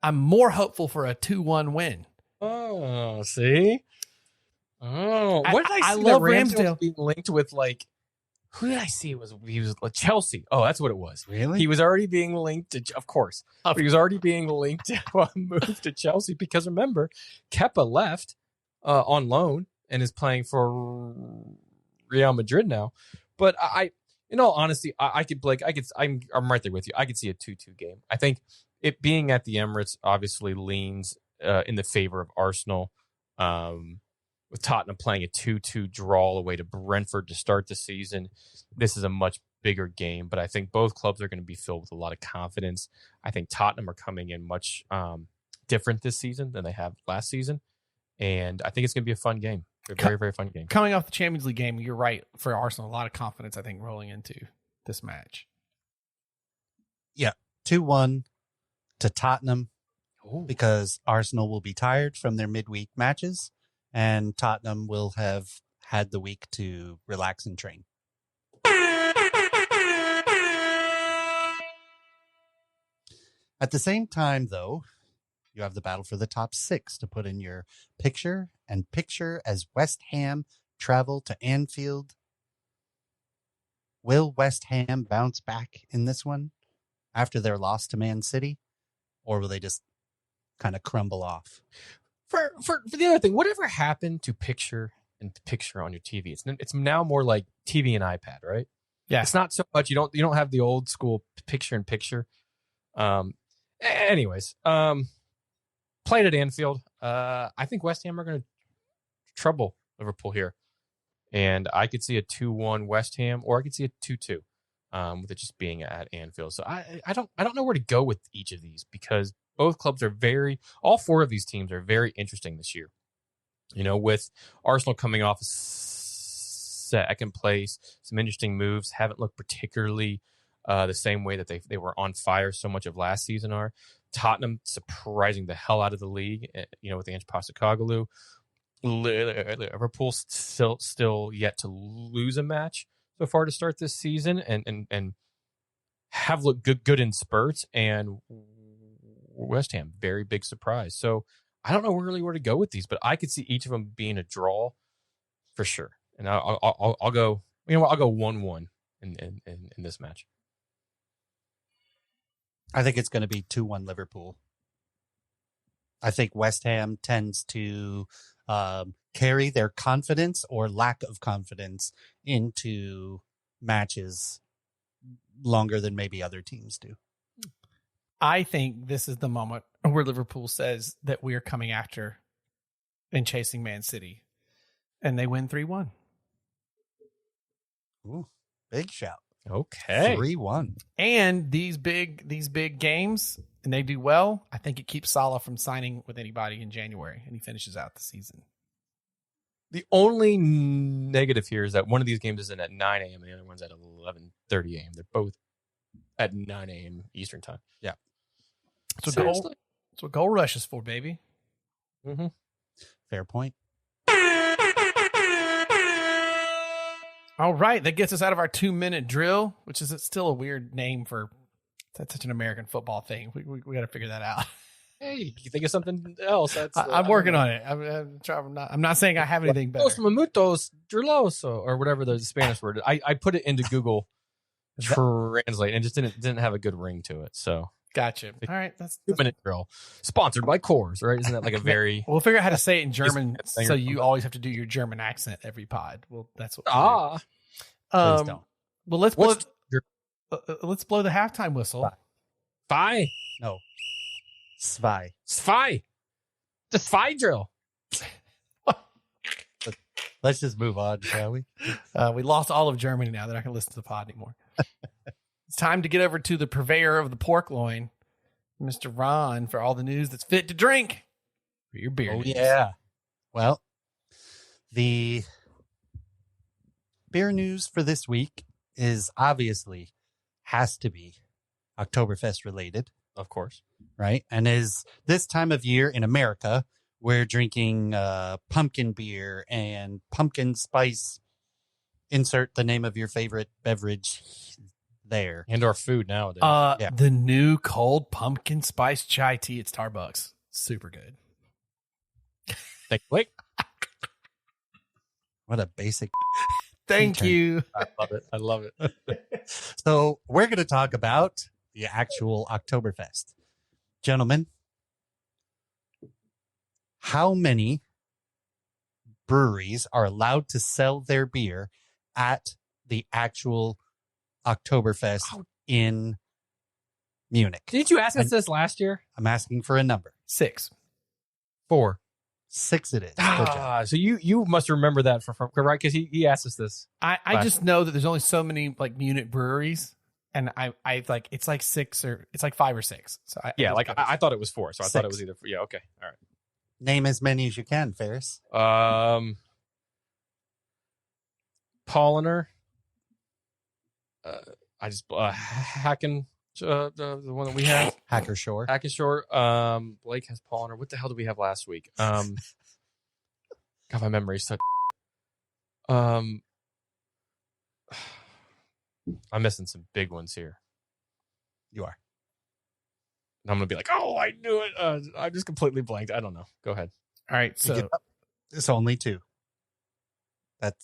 I'm more hopeful for a 2-1 win. Oh, see? Oh, what did I see? I love that Ramsdale being linked with, like, who did I see? He was Chelsea. Oh, that's what it was. Really? He was already being linked to, of course. He was already being linked to a move to Chelsea because, remember, Kepa left on loan and is playing for Real Madrid now. But in all honesty, I'm right there with you. I could see a 2-2 game. I think it being at the Emirates obviously leans in the favor of Arsenal. With Tottenham playing a 2-2 draw away to Brentford to start the season, this is a much bigger game. But I think both clubs are going to be filled with a lot of confidence. I think Tottenham are coming in much different this season than they have last season. And I think it's going to be a fun game. A very, very fun game. Coming off the Champions League game, you're right. For Arsenal, a lot of confidence, I think, rolling into this match. Yeah, 2-1 to Tottenham. Ooh. Because Arsenal will be tired from their midweek matches, and Tottenham will have had the week to relax and train. At the same time, though, you have the battle for the top 6 to put in your picture, and picture as West Ham travel to Anfield. Will West Ham bounce back in this one after their loss to Man City, or will they just kind of crumble off? For the other thing, whatever happened to picture and picture on your TV? It's now more like TV and iPad, right? Yeah. It's not so much. You don't have the old school picture in picture. Anyways, played at Anfield. I think West Ham are going to trouble Liverpool here, and I could see a 2-1 West Ham, or I could see a 2-2 with it just being at Anfield. So I don't know where to go with each of these, because both clubs are all 4 of these teams are very interesting this year. With Arsenal coming off a second place. Some interesting moves. Haven't looked particularly the same way that they were on fire so much of last season are. Tottenham surprising the hell out of the league, with Ange Postecoglou. Liverpool still yet to lose a match so far to start this season, and have looked good in spurts. And West Ham, very big surprise. So I don't know really where to go with these, but I could see each of them being a draw for sure. And I'll go. I'll go 1-1 in this match. I think it's going to be 2-1 Liverpool. I think West Ham tends to carry their confidence or lack of confidence into matches longer than maybe other teams do. I think this is the moment where Liverpool says that we are coming after and chasing Man City, and they win 3-1. Ooh, big shout. Okay. 3-1. And these big games, and they do well, I think it keeps Salah from signing with anybody in January, and he finishes out the season. The only negative here is that one of these games isn't at 9 a.m. and the other one's at 11:30 a.m. They're both at 9 a.m. Eastern time. Yeah. That's what Goal Rush is for, baby. Mm-hmm. Fair point. All right, that gets us out of our 2-minute drill, which is still a weird name for that's such an American football thing. We got to figure that out. Hey, you think of something else? I'm working on it. I'm not saying I have anything better. Los minutos drilloso, or whatever the Spanish word is. I put it into Google Translate and just didn't have a good ring to it. So gotcha. All right, that's 2-minute drill, sponsored by Coors, right? Isn't that like a very? We'll figure out how to say it in German, so you always have to do your German accent every pod. Well, that's what. Please don't. Well, let's blow the halftime whistle. Spy. No. Spy. The spy drill. Let's just move on, shall we? We lost all of Germany now. They're not going to listen to the pod anymore. It's time to get over to the purveyor of the pork loin, Mr. Ron, for all the news that's fit to drink. For your beer news. Yeah. Well, the beer news for this week is obviously has to be Oktoberfest related. Of course. Right. And is this time of year in America, we're drinking pumpkin beer and pumpkin spice. Insert the name of your favorite beverage there. And our food nowadays. Yeah. The new cold pumpkin spice chai tea at Starbucks. Super good. Wait. What a basic. Thank you. I love it. So we're going to talk about the actual Oktoberfest. Gentlemen, how many breweries are allowed to sell their beer at the actual Oktoberfest in Munich? Didn't you ask us this last year? I'm asking for a number. 6. 4. 6 it is. Good job. So you must remember that from right, because he asked us this. I just know that there's only so many like Munich breweries, and I like it's like 6 or it's like 5 or 6. So I thought it was 4, so I 6. thought it was either. Yeah, okay, all right. Name as many as you can, Ferris. Polliner. I just Hacken. The one that we have, Hackershore. Blake has Polliner. What the hell did we have last week? God, my memory's such. I'm missing some big ones here. You are. And I'm gonna be like, oh, I knew it. I just completely blanked. I don't know. Go ahead. all right. So It's only 2.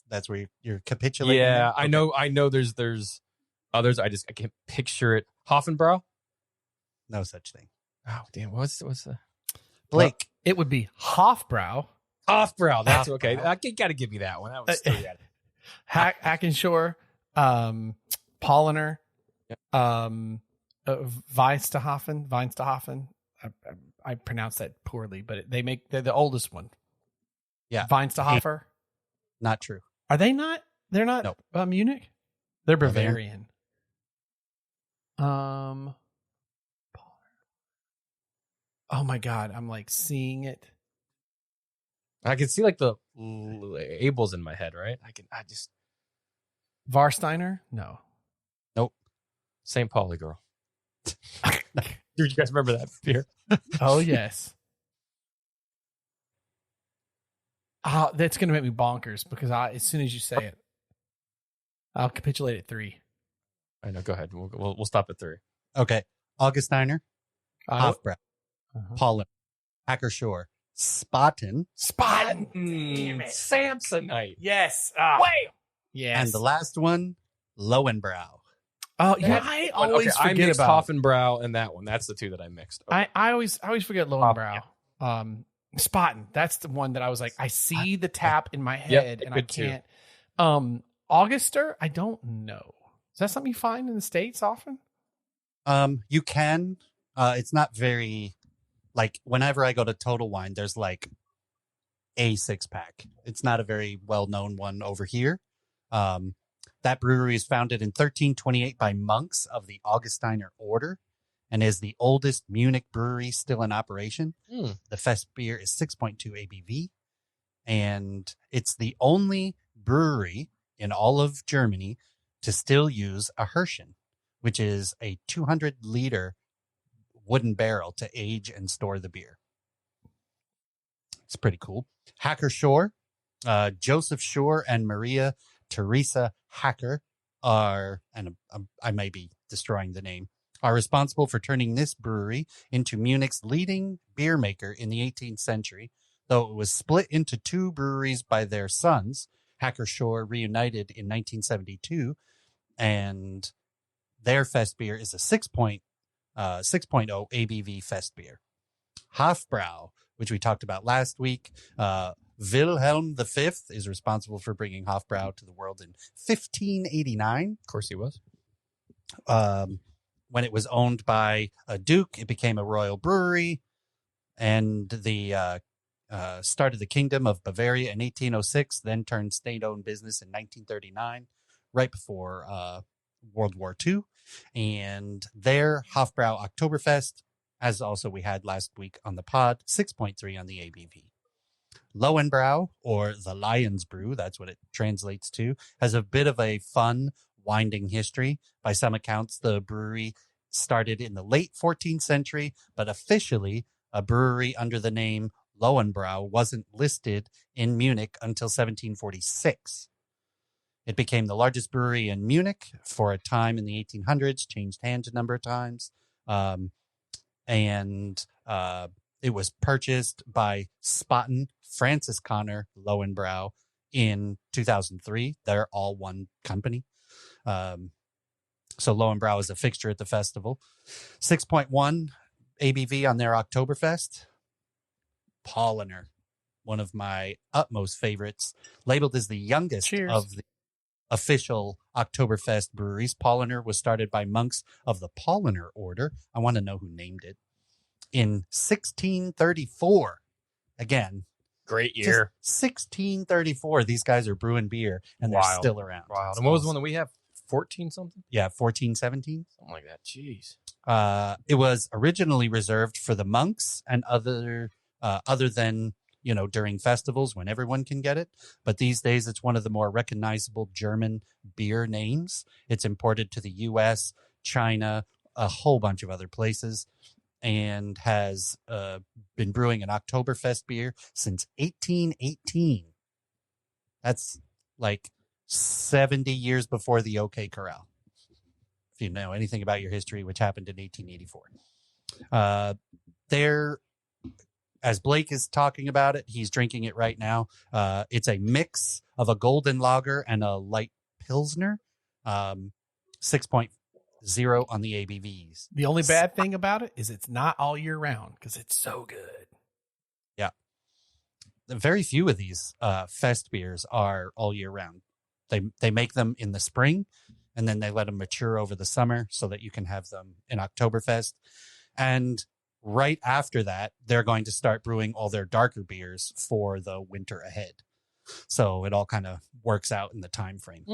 That's where you're capitulating. Yeah, Okay. I know. There's others. I can't picture it. Hoffenbrau. No such thing. Oh damn! What's the Blake? it would be Hofbrau, Hofbrau? That's okay. Hofbrau. I got to give you that one. That was Hackenshore, Polliner, Weinsthofen. I pronounce that poorly, but they're the oldest one. Yeah. Weinsthofer. Not true. Are they not? They're not Munich? They're No, they're- Bavarian. Oh my God. I'm like seeing it. I can see like the labels in my head, right? I Varsteiner? No. Nope. St. Pauli girl. Do you guys remember that beer? Oh, yes. That's going to make me bonkers because as soon as you say it, I'll capitulate at 3. I know. Go ahead. We'll stop at 3. Okay. Augustiner, Hofbrau, Uh-huh. Pollen, Ackershore, Spaten, Spaten. Damn it. Samsonite. Yes. Wait. Yes. and the last one, Lowenbrau. Oh, yeah. I always I forget mixed about Hoffenbrau and that one. That's the two that I mixed. Okay. I always forget Lowenbrau. Spaten. That's the one that I was like, I see the tap in my head and I good too. can't. Auguster, I don't know. Is that something you find in the States often? You can. It's not very, like, whenever I go to Total Wine, there's like a 6-pack. It's not a very well-known one over here. That brewery is founded in 1328 by monks of the Augustiner Order and is the oldest Munich brewery still in operation. The Fest beer is 6.2 ABV, and it's the only brewery in all of Germany to still use a Hirschen, which is a 200-liter wooden barrel to age and store the beer. It's pretty cool. Hacker Shore, Joseph Shore and Maria Teresa Hacker are, and I may be destroying the name, are responsible for turning this brewery into Munich's leading beer maker in the 18th century, though it was split into 2 breweries by their sons. Hacker Shore reunited in 1972, and their Fest beer is a 6.0 ABV Fest beer. Hofbrau, which we talked about last week, Wilhelm V is responsible for bringing Hofbrau to the world in 1589. Of course he was. When it was owned by a duke, it became a royal brewery, and the start of the Kingdom of Bavaria in 1806, then turned state-owned business in 1939, right before World War II. And their Hofbrau Oktoberfest, as also we had last week on the pod, 6.3 on the ABV. Lowenbrau, or the Lion's Brew, that's what it translates to, has a bit of a fun, winding history. By some accounts, the brewery started in the late 14th century, but officially a brewery under the name Lowenbrau wasn't listed in Munich until 1746. It became the largest brewery in Munich for a time in the 1800s, changed hands a number of times, and it was purchased by Spaten, Francis Connor Lowenbrau, in 2003. They're all one company. So Lowenbrau is a fixture at the festival. 6.1 ABV on their Oktoberfest. Polliner, one of my utmost favorites, labeled as the youngest of the official Oktoberfest breweries. Polliner was started by monks of the Polliner Order. I want to know who named it. In 1634. Again, great year. 1634. These guys are brewing beer and they're still around. Wow. And what was the one that we have? 14 something? Yeah, 1417. Something like that. Jeez. It was originally reserved for the monks and other than, during festivals when everyone can get it. But these days it's one of the more recognizable German beer names. It's imported to the US, China, a whole bunch of other places, and has been brewing an Oktoberfest beer since 1818. That's like 70 years before the OK Corral, if you know anything about your history, which happened in 1884. There, as Blake is talking about it, he's drinking it right now. It's a mix of a golden lager and a light pilsner. 6.0 on the ABVs. The only bad thing about it is it's not all year round because it's so good. Yeah. Very few of these fest beers are all year round. They make them in the spring, and then they let them mature over the summer so that you can have them in Oktoberfest. And right after that, they're going to start brewing all their darker beers for the winter ahead. So it all kind of works out in the time frame.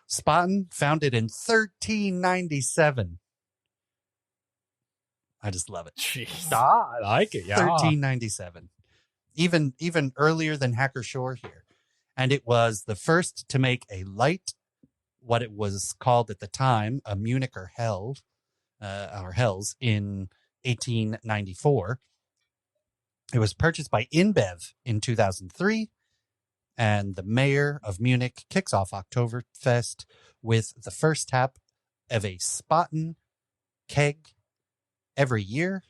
Spaten, founded in 1397. I just love it. Jeez. I like it. Yeah. 1397. Even earlier than Hacker Shore here. And it was the first to make a light what it was called at the time, a Municher Hell, or Hells, in 1894. It was purchased by InBev in 2003, and the mayor of Munich kicks off Oktoberfest with the first tap of a Spaten keg every year,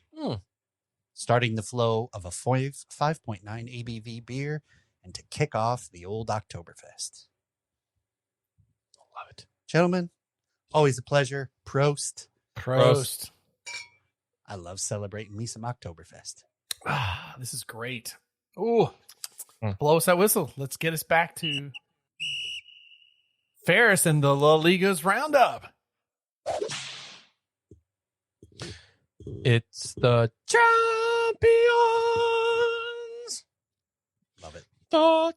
starting the flow of a 5.9 ABV beer, and to kick off the old Oktoberfest. Love it. Gentlemen, always a pleasure. Prost. Prost. I love celebrating me some Oktoberfest. Ah, this is great. Ooh, blow us that whistle. Let's get us back to Ferris and the La Liga's roundup. It's the champions. Love it. The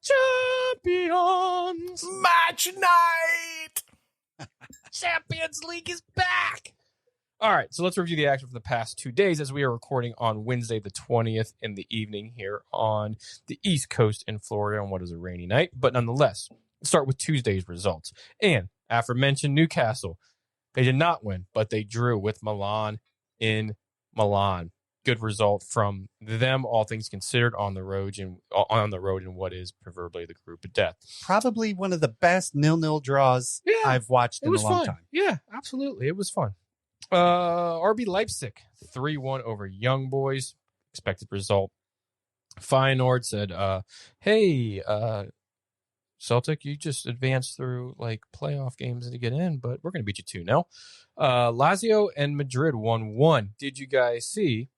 champions. Match night. Champions League is back. All right, so let's review the action for the past 2 days as we are recording on Wednesday the 20th in the evening here on the East Coast in Florida on what is a rainy night. But nonetheless, let's start with Tuesday's results. And aforementioned Newcastle, they did not win, but they drew with Milan in Milan. Good result from them, all things considered, on the road in what is proverbially the group of death. Probably one of the best 0-0 draws I've watched in a long time. Yeah, absolutely. It was fun. RB Leipzig 3-1 over Young Boys. Expected result. Feyenoord said, hey, Celtic, you just advanced through like playoff games to get in, but we're going to beat you 2-0. Lazio and Madrid 1-1. Did you guys see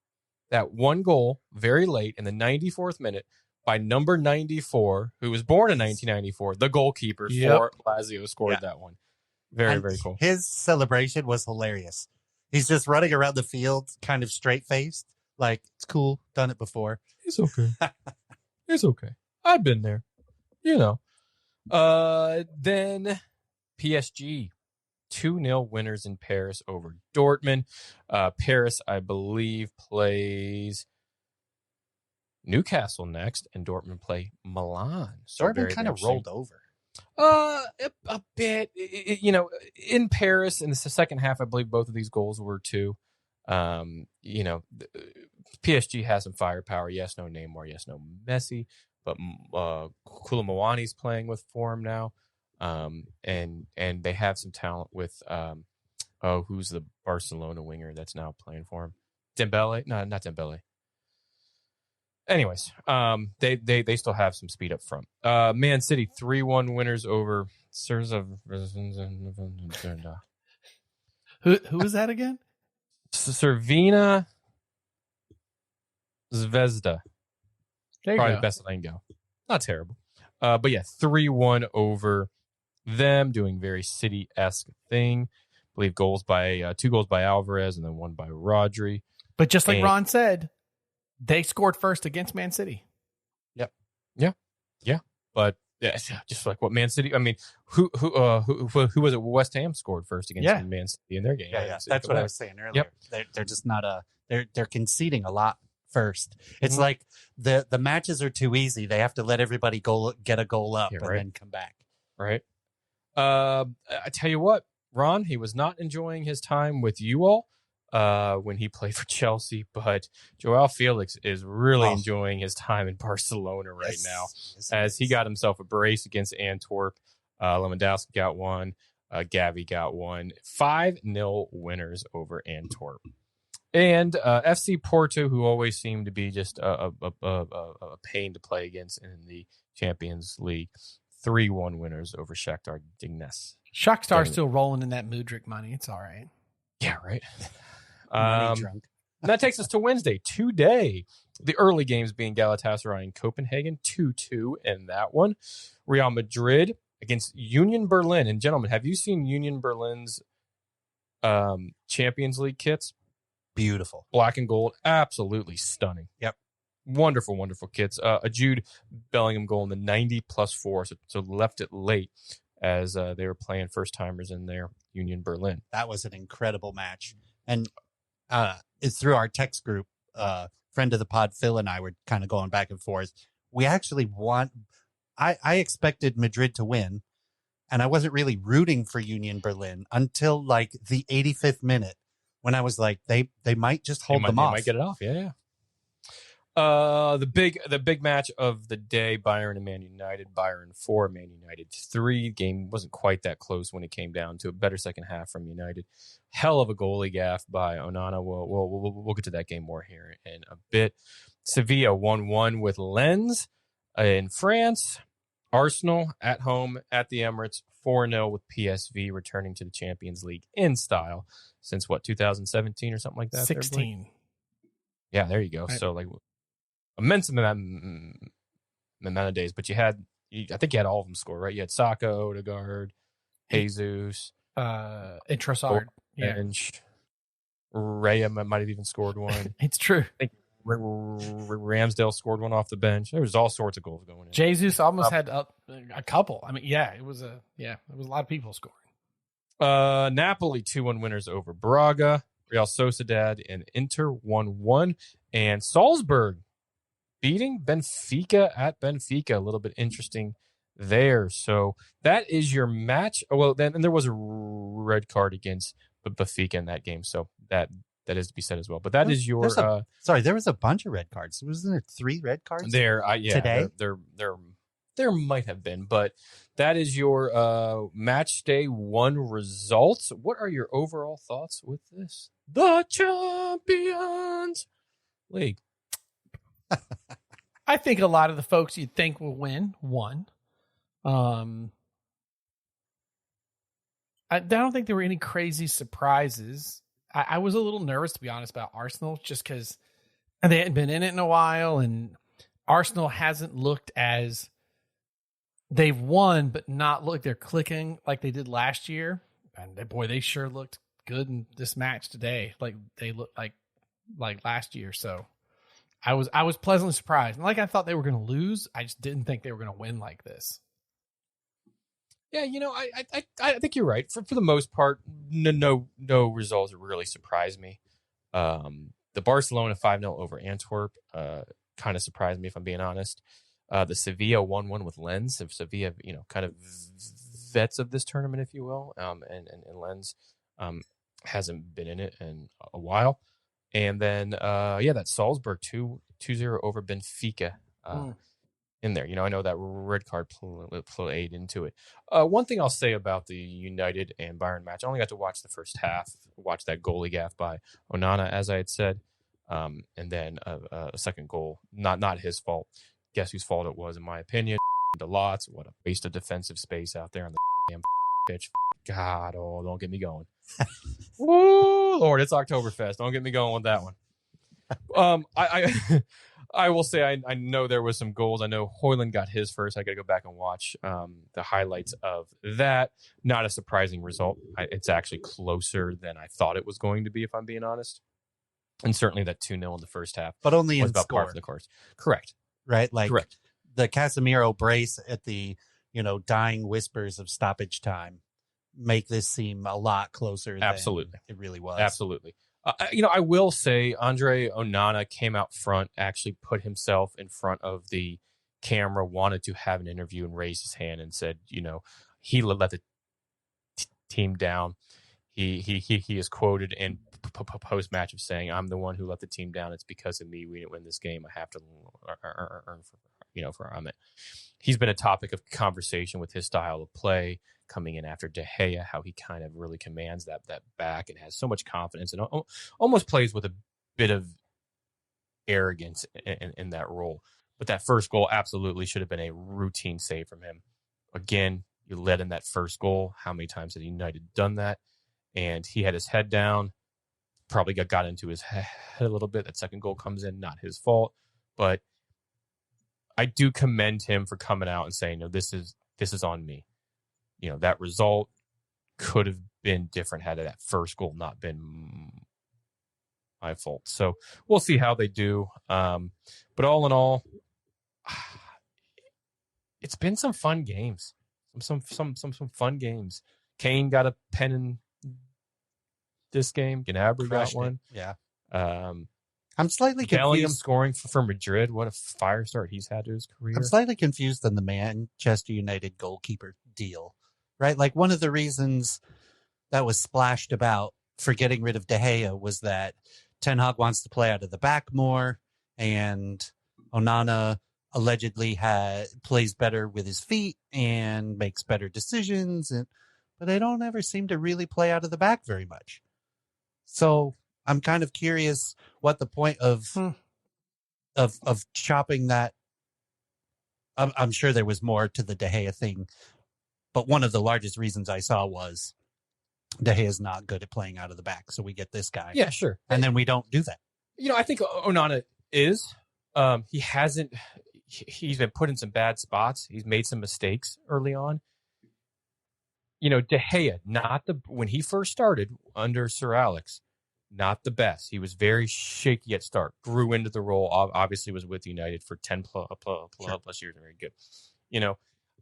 that one goal very late in the 94th minute by number 94, who was born in 1994, the goalkeeper for Lazio scored that one. Very, very cool. His celebration was hilarious. He's just running around the field, kind of straight-faced, like, it's cool, done it before. It's okay. It's okay. I've been there. You know. Then PSG, 2-0 winners in Paris over Dortmund. Paris, I believe, plays Newcastle next, and Dortmund play Milan. So Dortmund kind of rolled over. A bit. In Paris, in the second half, I believe both of these goals were two. PSG has some firepower. Yes, no Neymar. Yes, no Messi. But Koulibaly's playing with form now, and they have some talent with who's the Barcelona winger that's now playing for him? Dembele? No, not Dembele. Anyways, they still have some speed up front. Man City 3-1 winners over Who is that again? Cervina Zvezda. There you Probably go. the best that I can go. Not terrible. But yeah, 3-1 over them, doing very City-esque thing. I believe two goals by Alvarez and then one by Rodri. But just like Ron said, they scored first against Man City. Yep. Yeah. But yeah, just like what Man City. I mean, who was it? West Ham scored first against Man City in their game. Yeah. That's what I was saying earlier. Yep. They're just not they're conceding a lot first. It's like the matches are too easy. They have to let everybody get a goal up and then come back. Right. I tell you what, Ron, he was not enjoying his time with you all when he played for Chelsea, but Joao Felix is really enjoying his time in Barcelona right now, as he got himself a brace against Antwerp. Lewandowski got one. Gavi got one. 5-0 winners over Antwerp. And FC Porto, who always seem to be just a pain to play against in the Champions League, 3-1 winners over Shakhtar Donetsk. Shakhtar's still rolling in that Mudryk money. It's all right. Yeah, right. Money drunk. That takes us to Wednesday. Today, the early games being Galatasaray and Copenhagen, 2-2 in that one. Real Madrid against Union Berlin. And gentlemen, have you seen Union Berlin's Champions League kits? Beautiful. Black and gold. Absolutely stunning. Yep. Wonderful, wonderful kits. A Jude Bellingham goal in the 90+4, so left it late as they were playing first-timers in their Union Berlin. That was an incredible match. And it's through our text group. Friend of the pod, Phil, and I were kind of going back and forth. We actually I expected Madrid to win, And I wasn't really rooting for Union Berlin until like the 85th minute when I was like, they might just hold them off. They might get it off. Yeah. The big match of the day, Bayern and Man United. Bayern 4, Man United 3. Game wasn't quite that close when it came down to a better second half from United. Hell of a goalie gaff by Onana. We'll get to that game more here in a bit. Sevilla 1-1 with Lens in France. Arsenal at home at the Emirates 4-0 with PSV returning to the Champions League in style since 2017 or something like that. 16. Yeah, there you go. Right. So like immense amount of days, but I think you had all of them score, right? You had Saka, Odegaard, Jesus, and Trossard. Bench. Raya might have even scored one. It's true. I think Ramsdale scored one off the bench. There was all sorts of goals going in. Jesus almost had a couple. I mean, it was a lot of people scoring. Napoli 2-1 winners over Braga. Real Sociedad and Inter 1-1, and Salzburg beating Benfica at Benfica. A little bit interesting there. So that is your match. Well, then there was a red card against Benfica in that game. So that is to be said as well. But that is your. There was a bunch of red cards. Wasn't there 3 red cards today? There might have been, but that is your match day 1 results. What are your overall thoughts with this? The Champions League. I think a lot of the folks you'd think will win won. I don't think there were any crazy surprises. I was a little nervous, to be honest, about Arsenal just because they hadn't been in it in a while, and Arsenal hasn't looked as they've won, but not look they're clicking like they did last year. And they sure looked good in this match today. Like they looked like last year. So I was pleasantly surprised. And I thought they were going to lose. I just didn't think they were going to win like this. Yeah, I think you're right. For the most part, no results really surprised me. The Barcelona 5-0 over Antwerp kind of surprised me, if I'm being honest. The Sevilla 1-1 with Lens. If Sevilla, kind of vets of this tournament, if you will, and Lens hasn't been in it in a while. And then, that Salzburg 2-0 over Benfica in there. I know that red card played into it. One thing I'll say about the United and Bayern match, I only got to watch the first half, watch that goalie gaff by Onana, as I had said, and then a second goal, not his fault. Guess whose fault it was, in my opinion? The lots. What a waste of defensive space out there on the damn pitch. God, don't get me going. Woo, Lord, it's Oktoberfest. Don't get me going with that one. I will say I know there was some goals. I know Højlund got his first. I got to go back and watch the highlights of that. Not a surprising result. It's actually closer than I thought it was going to be, if I'm being honest. And certainly that 2-0 in the first half, but only was in about score. Par for the course. Correct. Right? Correct. The Casemiro brace at the, dying whispers of stoppage time make this seem a lot closer than it really was. Absolutely. I will say Andre Onana came out front, actually put himself in front of the camera, wanted to have an interview and raised his hand and said, he let the team down. He is quoted in post match of saying, "I'm the one who let the team down. It's because of me. We didn't win this game. I have to earn for it." He's been a topic of conversation with his style of play coming in after De Gea, how he kind of really commands that back and has so much confidence and almost plays with a bit of arrogance in that role. But that first goal absolutely should have been a routine save from him. Again, you led in that first goal. How many times had United done that? And he had his head down, probably got into his head a little bit. That second goal comes in, not his fault. But I do commend him for coming out and saying, "No, this is on me." That result could have been different had that first goal not been my fault. So we'll see how they do. But all in all, it's been some fun games. Some fun games. Kane got a pen in this game. Gnabry got one. Yeah. I'm slightly Bellingham confused. scoring for Madrid. What a fire start he's had to his career. I'm slightly confused on the Manchester United goalkeeper deal. right? Like one of the reasons that was splashed about for getting rid of De Gea was that Ten Hag wants to play out of the back more, and Onana allegedly plays better with his feet and makes better decisions, but they don't ever seem to really play out of the back very much. So I'm kind of curious what the point of chopping that. I'm sure there was more to the De Gea thing, but one of the largest reasons I saw was De Gea is not good at playing out of the back, so we get this guy. Yeah, sure. And then we don't do that. I think Onana is. He's been put in some bad spots. He's made some mistakes early on. De Gea, when he first started under Sir Alex, not the best. He was very shaky at start. Grew into the role. Obviously, was with United for 10 plus years. Very good.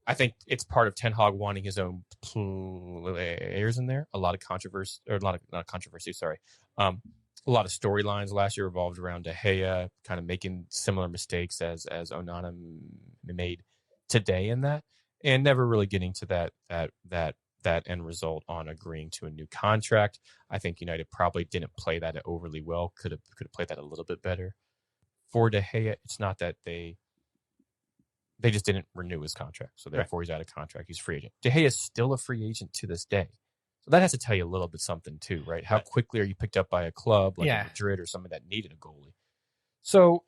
I think it's part of Ten Hag wanting his own players in there. A lot of controversy, or not controversy. Sorry. A lot of storylines last year revolved around De Gea kind of making similar mistakes as Onana made today in that, and never really getting to that end result on agreeing to a new contract. I think United probably didn't play that overly well. Could have played that a little bit better. For De Gea, it's not that they just didn't renew his contract, so therefore he's out of contract. He's free agent. De Gea is still a free agent to this day. So that has to tell you a little bit something too, right? How quickly are you picked up by a club like Madrid or somebody that needed a goalie? So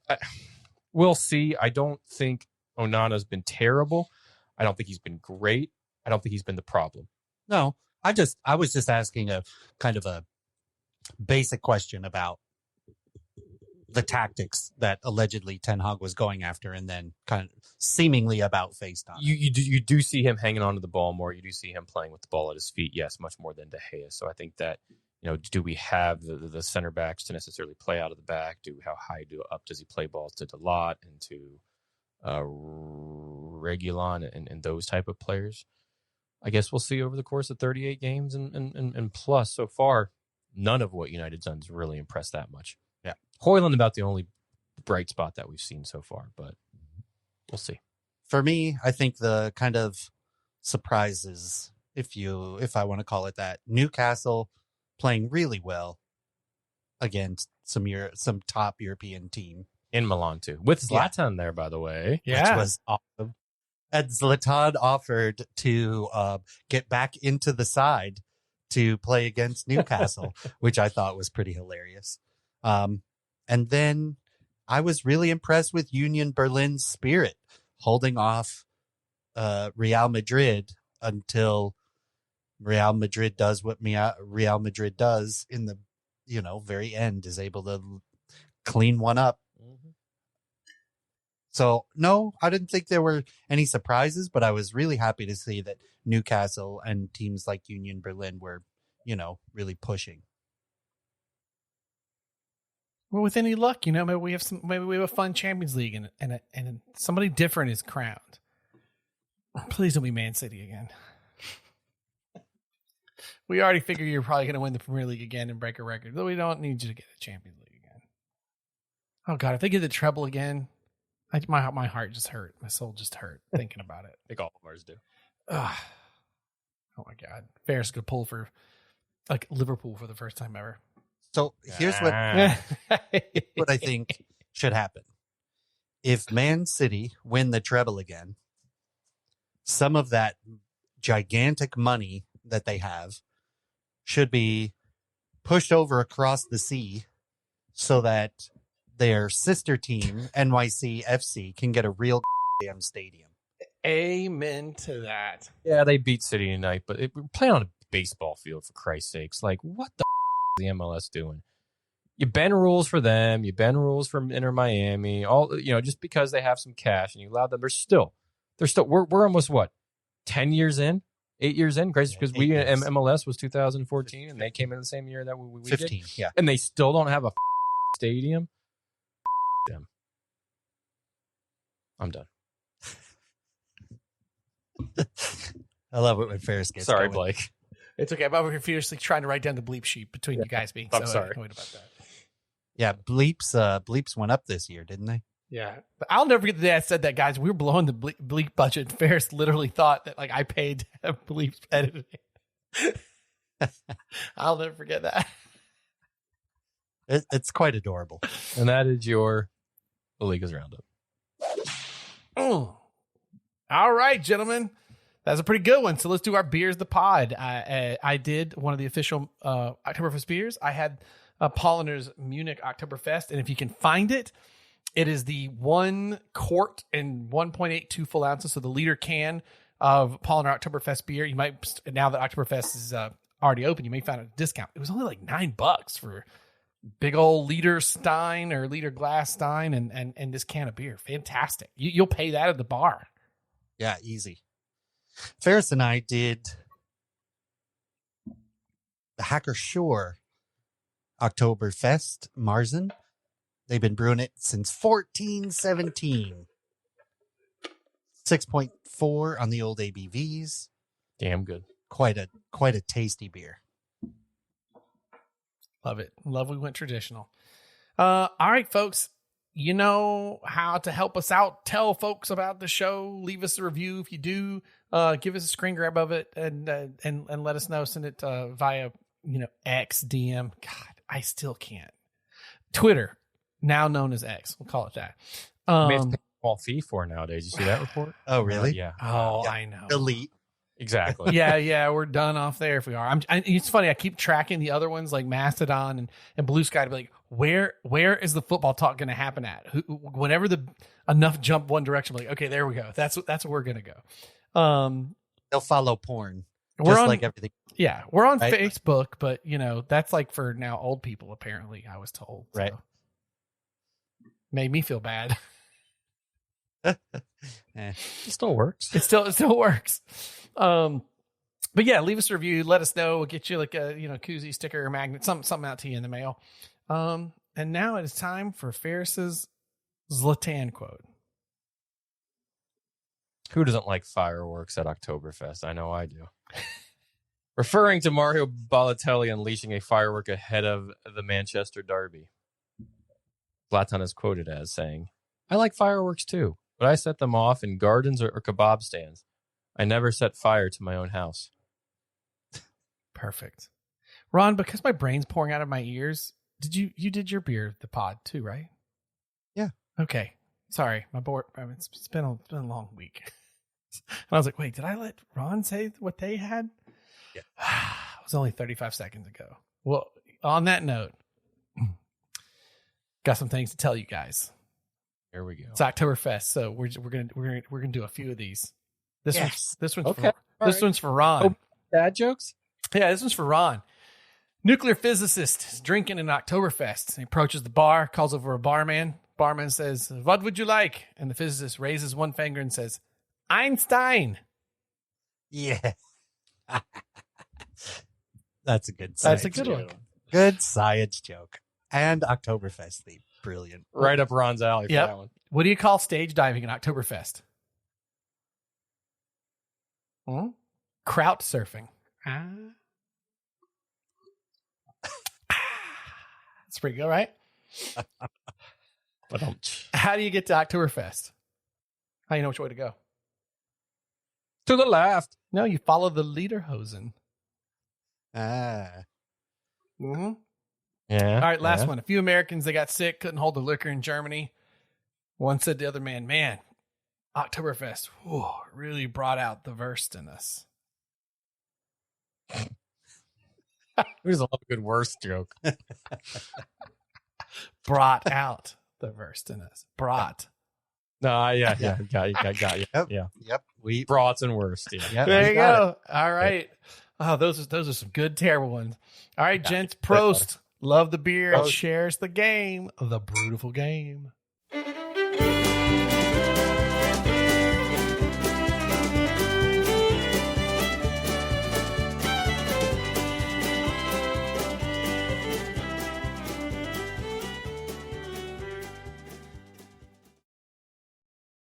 we'll see. I don't think Onana's been terrible. I don't think he's been great. I don't think he's been the problem. No, I was just asking a kind of a basic question about the tactics that allegedly Ten Hag was going after, and then kind of seemingly about faced on. You do see him hanging onto the ball more. You do see him playing with the ball at his feet. Yes, much more than De Gea. So I think that, do we have the center backs to necessarily play out of the back? How high does he play balls to Dalot and to Reguilon and those type of players? I guess we'll see over the course of 38 games and plus. So far, none of what United's done has really impressed that much. Yeah. Højlund about the only bright spot that we've seen so far, but we'll see. For me, I think the kind of surprises, if I want to call it that, Newcastle playing really well against some top European team. In Milan, too. With Zlatan there, by the way. Yeah. Which was awesome. And Zlatan offered to get back into the side to play against Newcastle, which I thought was pretty hilarious. And then I was really impressed with Union Berlin's spirit, holding off Real Madrid until Real Madrid does what Real Madrid does in the very end, is able to clean one up. Mm-hmm. So no, I didn't think there were any surprises, but I was really happy to see that Newcastle and teams like Union Berlin were, really pushing. Well, with any luck, maybe we have a fun Champions League and somebody different is crowned. Please don't be Man City again. We already figure you're probably going to win the Premier League again and break a record, though we don't need you to get a Champions League again. Oh God, if they get the treble again, my heart just hurt. My soul just hurt thinking about it. I think all of ours do. Oh my God, Ferris could pull for like Liverpool for the first time ever. So here's what I think should happen. If Man City win the treble again, some of that gigantic money that they have should be pushed over across the sea so that their sister team, NYC FC, can get a real damn stadium. Amen to that. Yeah, they beat City tonight, but we're playing on a baseball field, for Christ's sakes. Like, what the is the MLS doing? You bend rules for them. You bend rules for Inter Miami. All just because they have some cash and you allow them. They're still. We're almost 10 years in, 8 years in. Crazy because MLS was 2014 and they came in the same year that we 15. Did. Yeah, and they still don't have a stadium. Them. I'm done. I love it when Ferris gets. Sorry, going. Blake. It's okay. I'm over here furiously trying to write down the bleep sheet between you guys being I'm sorry. annoyed about that. Yeah, bleeps went up this year, didn't they? Yeah. But I'll never forget the day I said that, guys. We were blowing the bleep budget. Ferris literally thought that like I paid to have bleeps edited. I'll never forget that. It's quite adorable. And that is your Belega's Roundup. All right, gentlemen. That's a pretty good one. So let's do our Beers the Pod. I did one of the official Oktoberfest beers. I had Polliner's Munich Oktoberfest. And if you can find it, it is the 1 quart and 1.82 full ounces. So the liter can of Polliner Oktoberfest beer. You might, now that Oktoberfest is already open, you may find a discount. It was only like $9 for big old liter Stein or liter glass Stein and this can of beer. Fantastic. You'll pay that at the bar. Yeah, easy. Ferris and I did the Hacker Shore Oktoberfest Marzen. They've been brewing it since 1417. 6.4 on the old ABVs. Damn good. Quite a tasty beer. Love it. Love we went traditional. All right, folks. You know how to help us out. Tell folks about the show. Leave us a review if you do. Give us a screen grab of it and let us know. Send it via X DM. God, I still can't. Twitter, now known as X. We'll call it that. It's a small fee for nowadays. You see that report? Oh, really? Yeah. Oh, Yeah. I know. Delete. Exactly. yeah, we're done off there if we are. It's funny. I keep tracking the other ones like Mastodon and Blue Sky to be like, where is the football talk going to happen at? Whenever enough jump one direction, like, okay, there we go. That's where we're going to go. They'll follow porn. We're Just on, like everything. Yeah, we're on Right? Facebook, but that's like for now old people. Apparently, I was told. So. Right. Made me feel bad. It still works. It still works. But yeah, leave us a review. Let us know. We'll get you like a koozie, sticker, or magnet, something out to you in the mail. And now it is time for Ferris's Zlatan quote. Who doesn't like fireworks at Oktoberfest? I know I do. Referring to Mario Balotelli unleashing a firework ahead of the Manchester Derby, Zlatan is quoted as saying, "I like fireworks too, but I set them off in gardens or kebab stands. I never set fire to my own house." Perfect. Ron, because my brain's pouring out of my ears, you did your beer, the pod too, right? Yeah. Okay. Sorry, my board. It's been a long week. And I was like, wait, did I let Ron say what they had? Yeah. It was only 35 seconds ago. Well, on that note, got some things to tell you guys. Here we go. It's Oktoberfest, so we're gonna do a few of these. This one's Okay. one's for Ron. Oh, dad jokes? Yeah, this one's for Ron. Nuclear physicist is drinking in Oktoberfest. He approaches the bar, calls over a barman. Barman says, "What would you like?" And the physicist raises one finger and says, "Einstein." Yeah. That's a good That's a science good joke. one. Good science joke. And Oktoberfest theme. Brilliant. Right up Ron's alley for Yep. that one. What do you call stage diving in Oktoberfest? Kraut surfing. That's pretty good, right? Ba-dum-tsh. How do you get to Oktoberfest? How do you know which way to go? To the left. No, you follow the Lederhosen. Ah. Mm-hmm. Yeah. All right, last one. A few Americans, they got sick, couldn't hold their liquor in Germany. One said to the other man, Oktoberfest really brought out the Wurst in us. Who doesn't love a good worst joke? Brought out the Wurst in us. Brought. No, yeah. Got you. Yep. Yeah. Yep. We Brats and worst. Yeah. Yep, There we you got go. All right. Oh, those are some good, terrible ones. All right, gents. Prost. Love the beer. Prost. Shares the game. The Brewtiful Game.